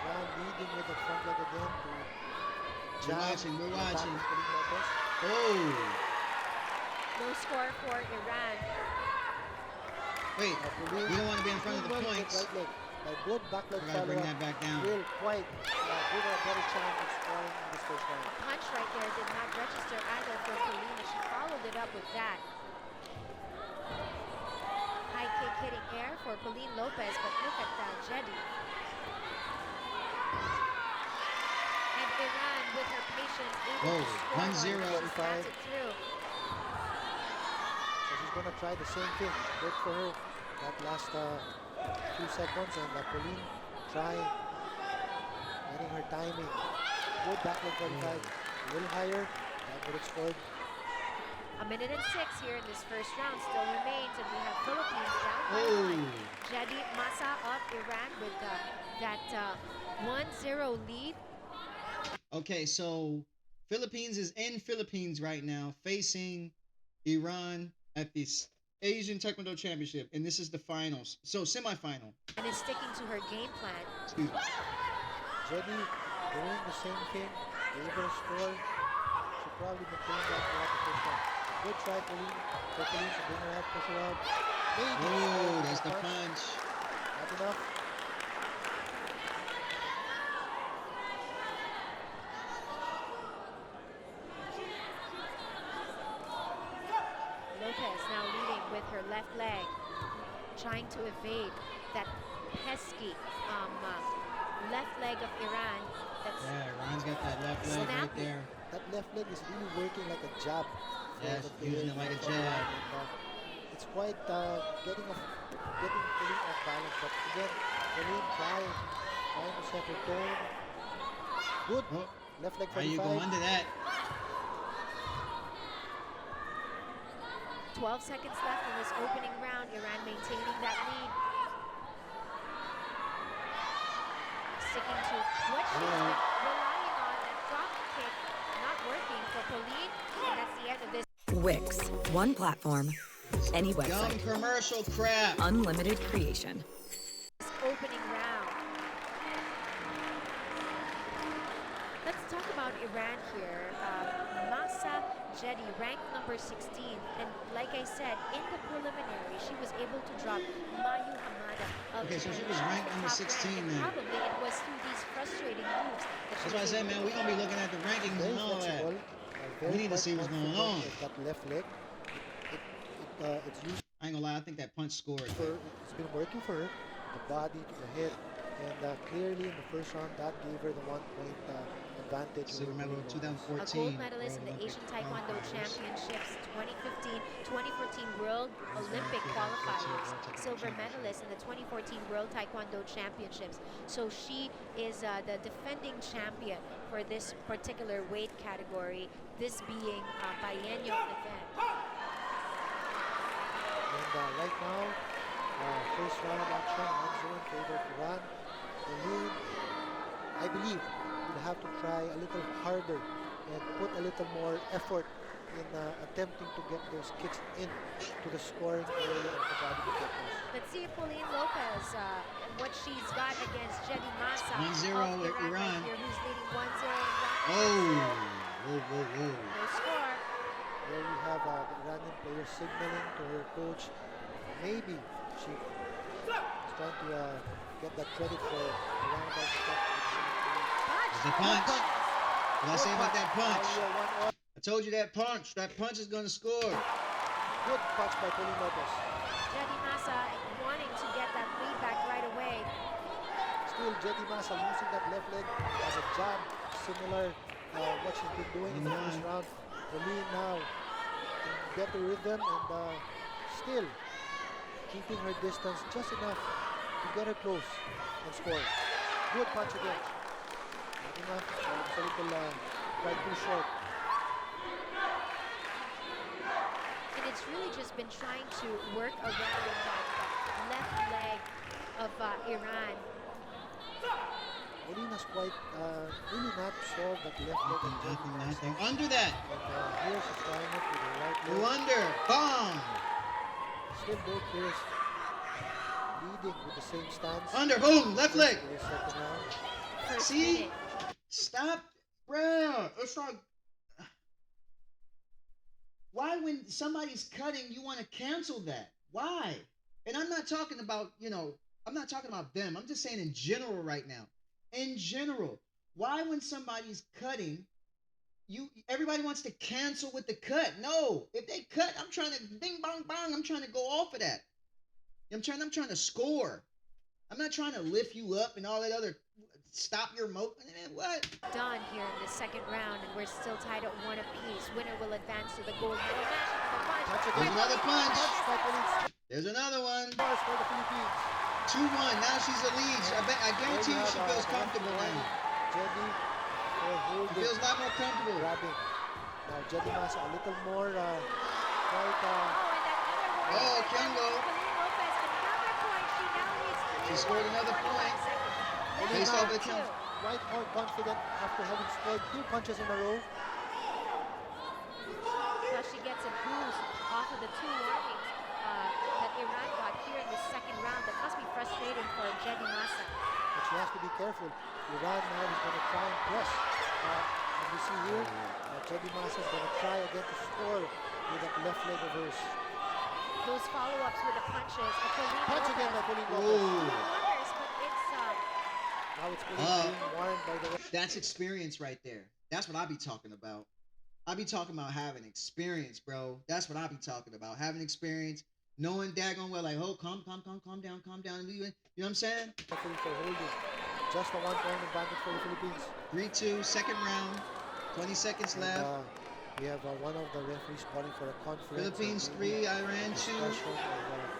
Iran leading with the front leg again to jab. We're watching. Pauline Lopez. Oh! No score for Iran. Wait, we don't want to be in front of the points. Right leg. A good back leg We gotta bring follow-up that back down. will quite give her a better chance of scoring in this first round. Punch right there did not register either for Polina. She followed it up with that. High kick hitting air for Pauline Lopez, but look at that, Jedi. And Iran, with her patience, able to score 1-0. one, pass it through. So she's going to try the same thing. Good for her that last few seconds, and Pauline try getting her timing. Good back leg 45. A little higher. That would have scored. 1:06 here in this first round still remains, and we have Philippines down by one. Jedi Masa of Iran with that 1-0 lead. Okay, so Philippines is in Philippines right now, facing Iran at this Asian Taekwondo Championship, and this is the finals. So semifinal. And is sticking to her game plan. Excuse me. Jedi doing the same thing. Able to score. She probably maintained that throughout the first round. Good try, Pauline. For Pauline to bring her out, push her out. Maybe. Oh, that's the punch. Not enough. Lopez now leading with her left leg, trying to evade that pesky left leg of Iran. That's Iran's got that left leg right snappy. there. That left leg is really working like a jab. Yes, using it like a jab. And, it's quite getting Pauline off balance, but again, Pauline trying to set her tone. Good. Oh, Left leg are you 45. going to that? 12 seconds left in this opening round. Iran maintaining that lead. Sticking to what she's been relying on, that drop kick not working for Pauline. And that's the end of this. Wix. One platform. Any Dumb website. commercial crap. Unlimited creation. Opening round. Let's talk about Iran here. Masa Jedi, ranked number 16, and like I said, in the preliminary, she was able to drop Mayu Hamada. Okay, so she was ranked number 16 then. Probably it was through these frustrating moves that she That's why I was said, able man, we're going to be looking at the rankings Very and all that. flexible. We need to see what's going on. That left leg. It's used I ain't gonna lie, I think that punch scored. it's been working for her. the body to the head. And clearly in the first round, that gave her the 1-point advantage. Silver medal in A 2014. gold medalist in the World Asian Olympic Taekwondo qualifiers. Championships 2015, 2014 World Olympic qualifiers. Silver medalist in the 2014 World Taekwondo Championships. So she is the defending champion for this particular weight category, this being a biennial event. And right now, first round action, 1-0 in favor of Iran. I believe will have to try a little harder and put a little more effort in attempting to get those kicks in to the scoring area of the body protectors. Let's see if Pauline Lopez and what she's got against Jedi Massa 1-0 of with Iran. right here, who's leading 1-0 in round Oh, whoa. No score. There we have the Iranian player signaling to her coach. Maybe she is trying to get that credit for the roundabout attack. The punch. What did I say about that punch? Now we are 1-1. I told you that punch. That punch is going to score. Good punch by Pauline Lopez. Jedi Massa wanting to get that lead back right away. Still, Jedi Massa using that left leg as a jab, similar what she's been doing in the first round. Pauline now in better rhythm and still keeping her distance just enough to get her close and score. Good punch again. Not enough, it's a little quite too short. And it's really just been trying to work around that left leg of Iran. Pauline has quite really not solved that left leg. Nothing. Under that. And here's she's trying it with the right Go leg. under. Bang. Still both players leading with the same stance. Under. Boom. Left leg. For the second round. First See? minute. Stop. Bro. It's like... Why when somebody's cutting, you want to cancel that? Why? And I'm not talking about, I'm not talking about them. I'm just saying in general right now. In general. Why when somebody's cutting, everybody wants to cancel with the cut? No. If they cut, I'm trying to bing bong bong. I'm trying to go off of that. I'm trying to score. I'm not trying to lift you up and all that other stop your what? Done here in the second round, and we're still tied at 1 apiece. Winner will advance to the gold medal match. There's another punch. Punch by Pauline. There's another one. Scores for the Philippines. 2-1. Now she's the lead. I guarantee you she feels comfortable now. Jedi She holding, feels a lot more comfortable. grabbing. Now Jedi Massa a little more quite Oh, and another one. Oh, Kengo. Pauline Lopez, another point. She now leads 3-1 She scored another in 45 point. seconds. Based Round off the two. count. quite more confident after having scored 2 punches in a row. Plus she gets a boost off of the 2 warnings that Iran got here in the second round. That must be frustrating for Jedi Massa. But she has to be careful. Iran now is going to try and press. As we see here, Jedi Massa is going to try again to score with that left leg of hers. Those follow-ups with the punches. Punch again by Pauline Lopez. Wonders, but it's Now it's being warned by the ref. That's experience right there. That's what I be talking about. I be talking about having experience, bro. That's what I be talking about. Having experience, knowing daggone well, like, oh, calm down. You know what I'm saying? For holding. Just a 1-point advantage for the Philippines. 3-2, second round. 20 seconds And, left. we have one of the referees calling for a conference. Philippines and 3, Iran 2. discussion of,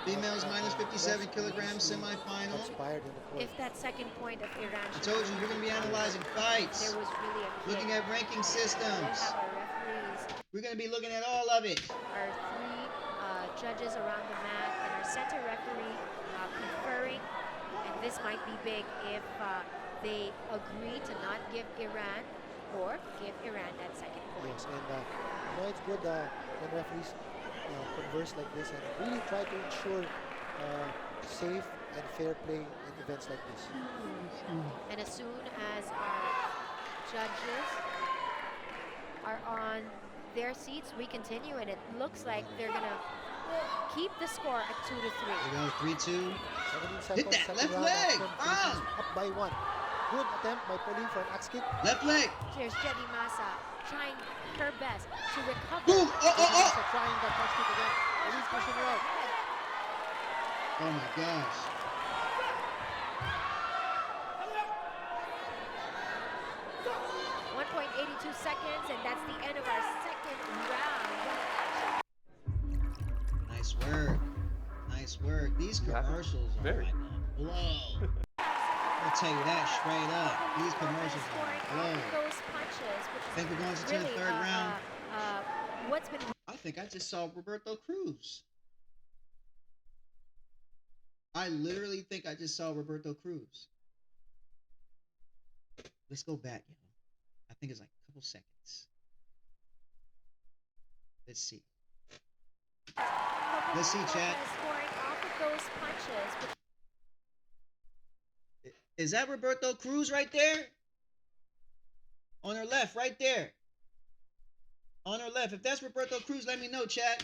Females minus 57 just kilograms previously semifinal. expired in the court. if that second point of Iran. I told you, we're going to be analyzing fights. There was really a kick. Looking at ranking We'll systems. have our referees, We're going to be looking at all of it. our 3 judges around the mat, and our center referee conferring. And this might be big if they agree to not give Iran or give Iran that second point. Yes, and it's good when referees converse like this and really try to ensure safe and fair play in events like this. And as soon as our judges are on their seats, we continue, and it looks like they're gonna keep the score at 2-3. Here we go, 3-2. 17 Hit seconds, that second left round leg. action. Ah. Philippines up by 1. Good attempt by Pauline for an axe kick. Left leg. Here's Jedi Massa trying her best to recover. Boom. Jedi Massa trying that punch kick again. Pauline's pushing her out. Oh my gosh. seconds, and that's the end of our second round. Nice work. Nice work. These commercials are Very. like a blow. I'll tell you that straight up. These commercials are Scoring a off blow. of those punches, which is Think we're going to the really third round? what's been I think I just saw Roberto Cruz. I literally think I just saw Roberto Cruz. Let's go back, y'all. I think it's like a couple seconds. Let's see. Let's see, chat. scoring off of those punches. Is that Roberto Cruz right there? On her left, right there. On her left. If that's Roberto Cruz, let me know, chat.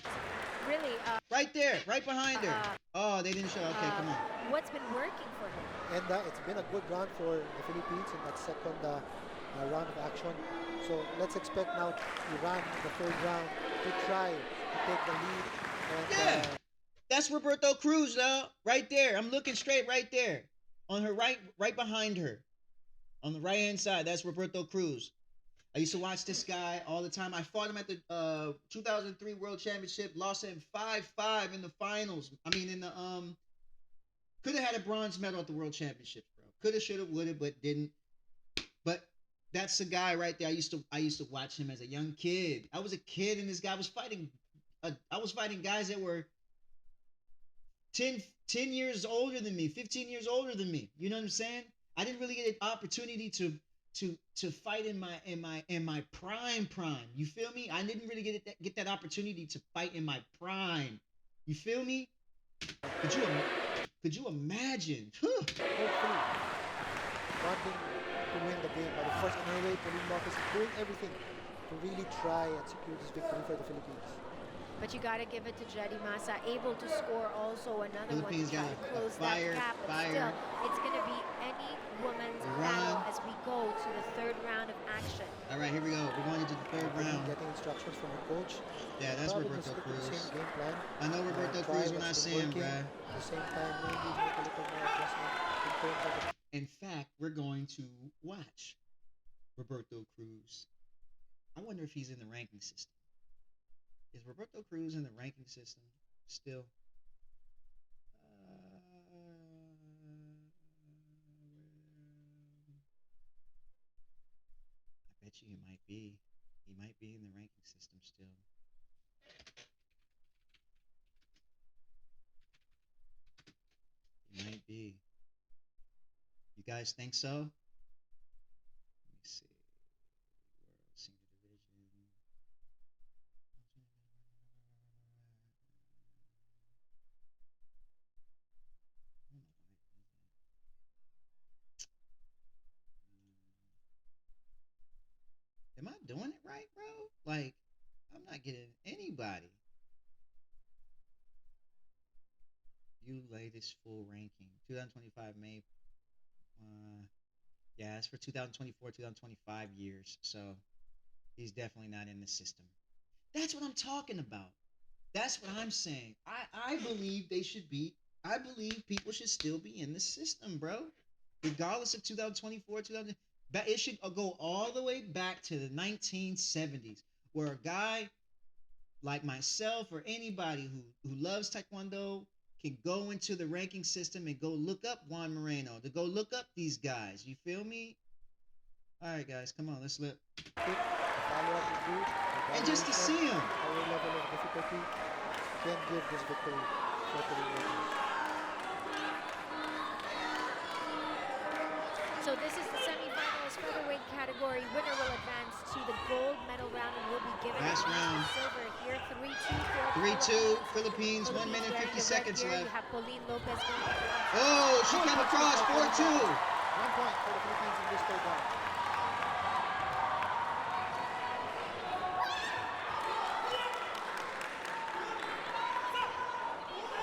Really, Right there, right behind her. Oh, they didn't show. Okay, come on. what's been working for him? And it's been a good round for the Philippines in that second round of action. So let's expect now Iran in the third round to try to take the lead. And, Yeah, that's Roberto Cruz, though. Right there. I'm looking straight right there. On her right behind her. On the right-hand side, that's Roberto Cruz. I used to watch this guy all the time. I fought him at the 2003 World Championship. Lost him 5-5 in the finals. I mean, in the could have had a bronze medal at the World Championships, bro. Could have, should have, would have, but didn't. But that's the guy right there. I used to watch him as a young kid. I was a kid, and this guy was fighting. I was fighting guys that were 10 years older than me, 15 years older than me. You know what I'm saying? I didn't really get an opportunity to fight in my prime. You feel me? I didn't really get that opportunity to fight in my prime. You feel me? Could you imagine? hopefully wanting to win the game. But of course, in her way, Pauline Lopez is doing everything to really try and secure this victory for the Philippines. But you got to give it to Jedi Massa, able to score also another Philippines one to try got to close fire, that gap. But fire. still, it's going to be any woman's battle as we go to the third round of action. All right, here we go. We're going into the third round. Getting instructions from her coach. Yeah, that's Probably Roberto stick to the Cruz. same game plan. I know Roberto Try Cruz when I what's see been him, working. bruh. At the same time, maybe make a little more adjustment in terms of the In fact, we're going to watch Roberto Cruz. I wonder if he's in the ranking system. Is Roberto Cruz in the ranking system still? I bet you he might be. He might be in the ranking system still. He might be. You guys think so? Let me see. World Senior Division. Am I doing it right, bro? Like, I'm not getting anybody. View latest full ranking. 2025 May. Yeah, it's for 2024, 2025 years. So he's definitely not in the system. That's what I'm talking about. That's what I'm saying. I believe they should be. I believe people should still be in the system, bro. Regardless of 2024, 2000. It should go all the way back to the 1970s, where a guy like myself or anybody who loves Taekwondo can go into the ranking system and go look up Juan Moreno, to go look up these guys. You feel me? All right, guys, come on, let's look. And just to see him. higher level of difficulty can give this victory for the Philippines. So this is the semifinals featherweight category. Winner will advance to the gold medal round and will be given Last round. silver here. 3-2 3-2, Philippines, 1 minute, 50 seconds left. You have Pauline Lopez going up. Oh, she came across, 4-2. 1 point for the Philippines in this third round.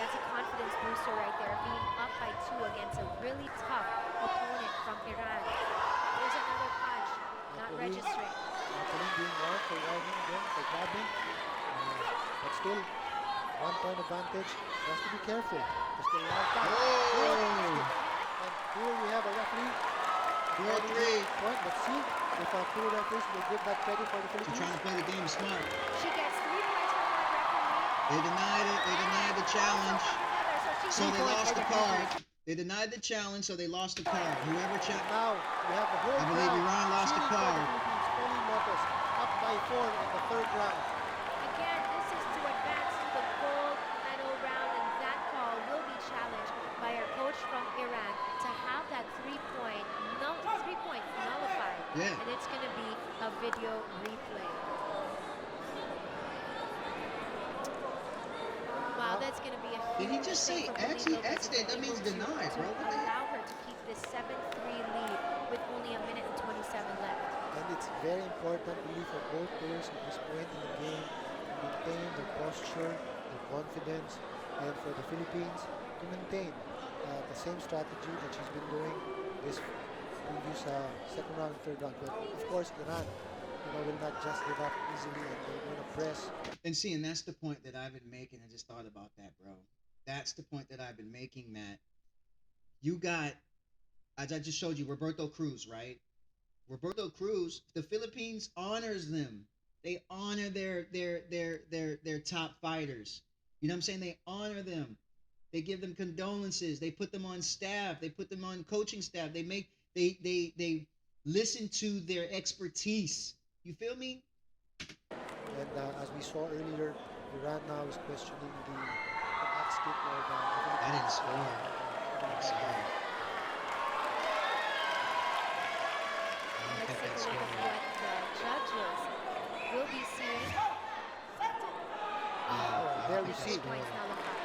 That's a confidence booster right there, being up by 2 against a really tough opponent from Iran. There's another punch, not registering. Pauline being warned for warning again, for grabbing. But still, 1 point advantage. Has to be careful. There's still a lot of time. Oh. And here we have a referee 4-3. Point. Let's see if our two referees will give that credit for the She's Philippines. trying to play the game smart. She gets 3 points from one referee. They denied it. They denied the challenge. So they lost the card. They denied the challenge, so they lost the card. Whoever checked. Now we have the whole I believe crowd Iran lost the cheering for card. Philippines. Pauline Lopez up by 4 in the third round. Again, this is to advance to the gold medal round, and that call will be challenged by our coach from Iran to have that 3 points nullified. Yeah. And it's going to be a video replay. Wow, that's going to be a Did he huge just thing say for X? Pauline He Lopez X'd it. That to be means able deny, to bro. What the heck? allow her to keep this 7-3 lead with only a minute and 27 left. And it's very important really for both players at this point in the game to maintain their posture, their confidence, and for the Philippines to maintain the same strategy that she's been doing this previous second round and third round. But of course, Iran, will not just give up easily, and they're going to press. And see, and that's the point that I've been making. I just thought about that, bro. That's the point that I've been making, Matt. You got, as I just showed you, Roberto Cruz, right? Roberto Cruz, the Philippines honors them. They honor their top fighters. You know what I'm saying? They honor them. They give them condolences. They put them on staff. They put them on coaching staff. They listen to their expertise. You feel me? And as we saw earlier, Iran now is questioning the axe kick of I didn't score. Sorry. Let's take a look at what the judges will be seeing. There we see 3 points nullified.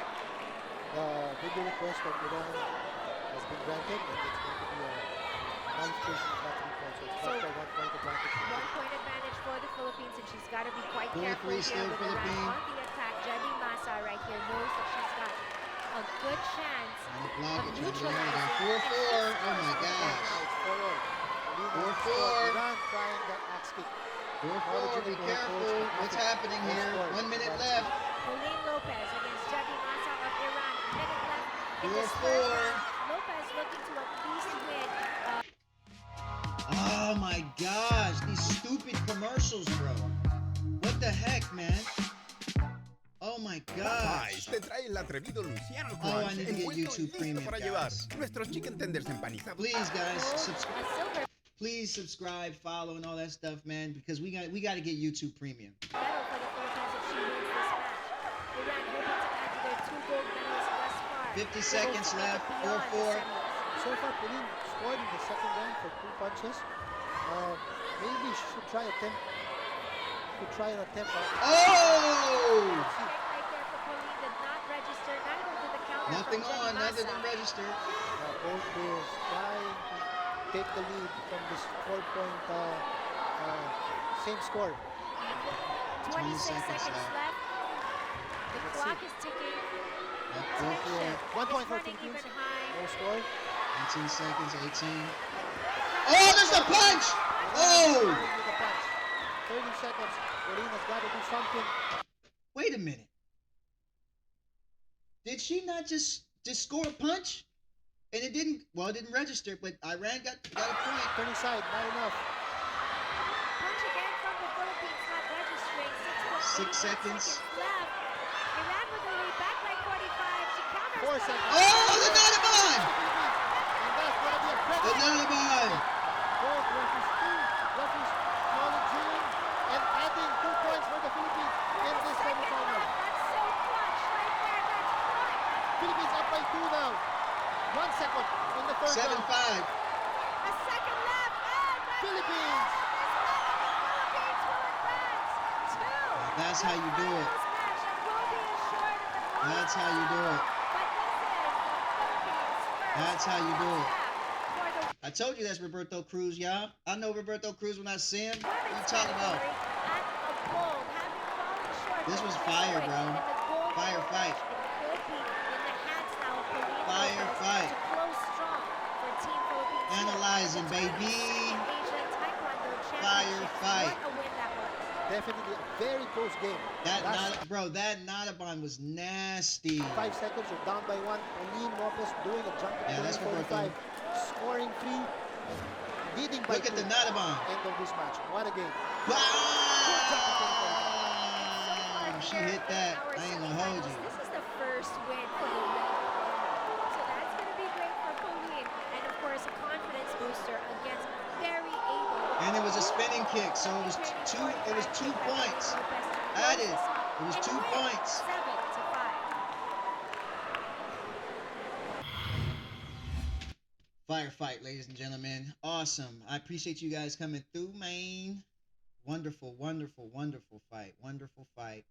the video request of Iran has been granted, and it's going to be a nullification of that 3 points. So it's So, back to 1 point advantage. 1 point advantage for the Philippines, and she's got to be quite 4-3 careful here still with Philippine. Iran on the attack. Jedi Masa right here knows that she's got a good chance Block of it, trying to get neutralizing. it. 4-4. Oh my Now gosh. it's 4-all. 4-4. Iran trying that axe kick. 4-4. Be careful. What's happening here? 1 minute left. Pauline Lopez against Jedi Masa of Iran. A minute left in this 4-4. third round. Lopez looking to at least win. Oh my gosh, these stupid commercials, bro. What the heck, man? Oh my gosh. Te trae el atrevido Luciano Oh, I Crunch, need to get envuelto y YouTube listo Premium, para llevar. guys. Nuestros chicken tenders empanizados. Please, guys, A silver please subscribe, follow, and all that stuff, man, because we got to get YouTube Premium. medal for the Philippines if she wins this match. Iran hoping to add to their 2 gold medals thus far. 50 seconds left. 4-4. So far, Pauline scored in the second round for 2 punches. Maybe she should try an attempt. Oh! Check right there for Pauline did not register. Not even to the counter. Nothing from Jedi on, Masa. nothing didn't register. Both players trying to take the lead from this 4-point same score. 26 seconds seconds left. left. The Let's clock see. is ticking. Yep, Tension 1 is point for running Philippines. even high. No score. 18 seconds, 18. Oh, there's a punch! Oh! With a punch. 30 seconds. Pauline has got to do something. Wait a minute. Did she not just score a punch? And it didn't register, but Iran got a point. Turning side, not enough. Punch again from the Philippines, not registering. 6 seconds. left. Iran with the lead, back by 45. She counters. 4 seconds. Oh, the Nanaban! And that's going to be a The credit. Nanaban! Both referees acknowledging and adding 2 points for the Philippines in this semifinal. That's so clutch right there. That's clutch. Philippines up by 2 now. 1 second in the third 7-5. round. A second left. And that's Philippines. Philippines will advance to That's how you do it. this match and will be assured of the gold That's how you do it. But this is the Philippines first. That's how you do it. For the I told you that's Roberto Cruz, y'all. I know Roberto Cruz when I see him. What you women's talking about? category at a gold, having fallen short This was of fire, the bro. gold Fire medal fight. match. It will be in the hands now of Pauline Fire Lopez fight. to close strong for Team Philippines. Analyzing, The baby. 2016 Asian Taekwondo Fire Championship. fight. What a win that was. Definitely a very close game. That Nadaban was nasty. 5 seconds, you're down by 1. Pauline Lopez doing a jump Yeah, at that's 45. Roberto. Scoring 3. leading by Look at the 2. Nada bomb. End of this match. What a game. Bam! She hit that. I ain't gonna hold you. This is the first win for the Red Bull. So that's going to be great for Pauline. And of course, a confidence booster against very able. And it was a spinning kick, so it was two. It was 2 points added. It was 2 points. 7-5. Firefight, ladies and gentlemen. Awesome. I appreciate you guys coming through, man. Wonderful, wonderful, wonderful fight. Wonderful fight.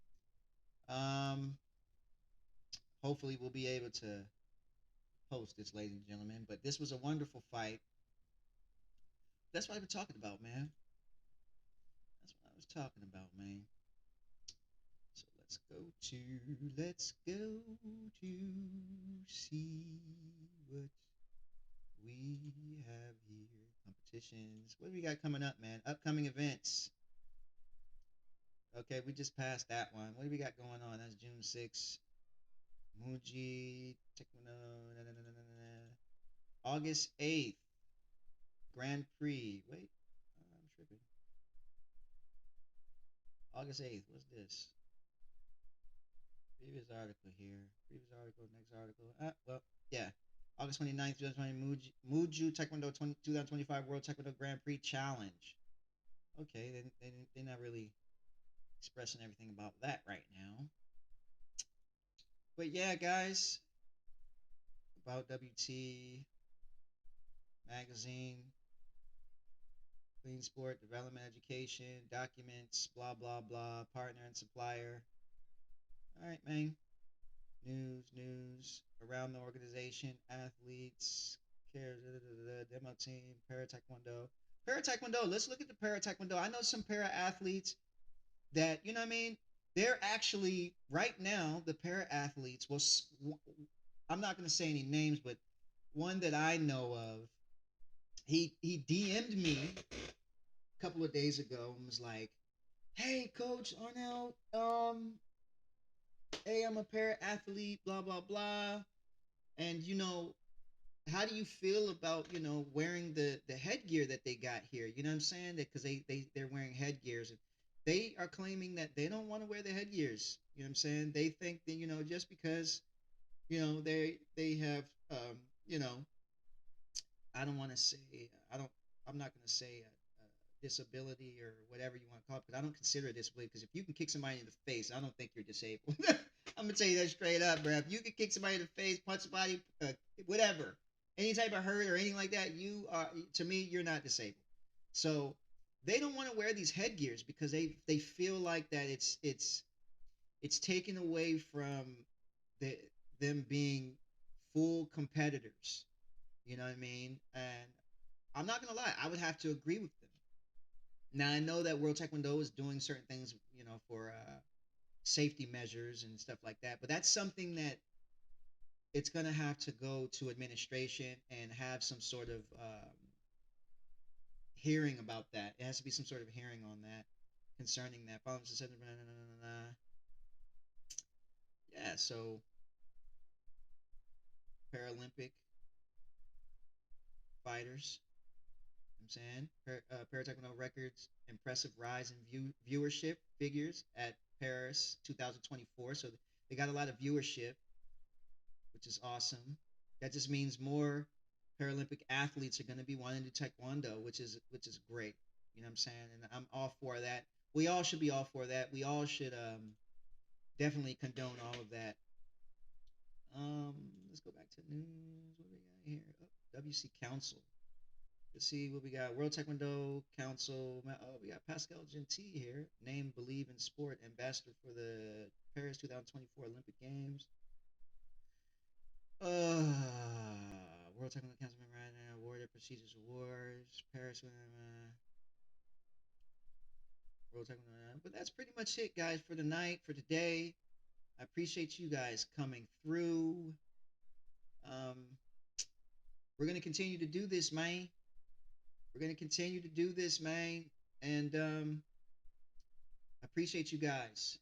Hopefully we'll be able to post this, ladies and gentlemen. But this was a wonderful fight. That's what I've been talking about, man. That's what I was talking about, man. So let's go to see what we have here. Competitions. What do we got coming up, man? Upcoming events. Okay, we just passed that one. What do we got going on? That's June 6th. Muji, Taekwondo, August 8th. Grand Prix. Wait, I'm tripping. August 8th. What's this? Previous article here. Previous article, next article. Well, yeah. August 29th, 2020, Muju Taekwondo 2025 World Taekwondo Grand Prix Challenge. Okay, they're not really expressing everything about that right now. But yeah, guys, about WT Magazine, Clean Sport, Development Education, Documents, blah, blah, blah, Partner and Supplier. All right, man. News around the organization, athletes, cares, demo team, para taekwondo. Para taekwondo. Let's look at the para taekwondo. I know some para athletes that, you know what I mean. They're actually right now the para athletes. Well, I'm not going to say any names, but one that I know of, he DM'd me a couple of days ago and was like, "Hey, Coach Arnell, hey, I'm a para athlete, blah blah blah, and how do you feel about wearing the headgear that they got here? You know what I'm saying? Because they're wearing headgears, and they are claiming that they don't want to wear the headgears. You know what I'm saying? They think that just because they have I don't want to say I'm not going to say a disability or whatever you want to call it, but I don't consider it a disability because if you can kick somebody in the face, I don't think you're disabled. I'm gonna tell you that straight up, bro. If you can kick somebody in the face, punch somebody, whatever, any type of hurt or anything like that, to me, you're not disabled. So they don't want to wear these headgears because they feel like that it's taken away from them being full competitors. You know what I mean? And I'm not gonna lie, I would have to agree with them. Now I know that World Taekwondo is doing certain things, for safety measures and stuff like that, but that's something that it's gonna have to go to administration and have some sort of hearing about that. It has to be some sort of hearing on that concerning that. Yeah, so Paralympic fighters. I'm saying Para Taekwondo records impressive rise in viewership figures at Paris 2024. So they got a lot of viewership, which is awesome. That just means more Paralympic athletes are going to be wanting to do Taekwondo, which is great. You know what I'm saying? And I'm all for that. We all should be all for that. We all should definitely condone all of that. Let's go back to news. What do we got here? Oh, WC Council. Let's see what we got. World Taekwondo Council. Oh, we got Pascal Gentil here. Named Believe in Sport Ambassador for the Paris 2024 Olympic Games. World Taekwondo Council member right now. Awarded Prestigious Awards. Paris. World Taekwondo. But that's pretty much it, guys, for tonight, for today. I appreciate you guys coming through. We're going to continue to do this, man. We're going to continue to do this, man. And I appreciate you guys.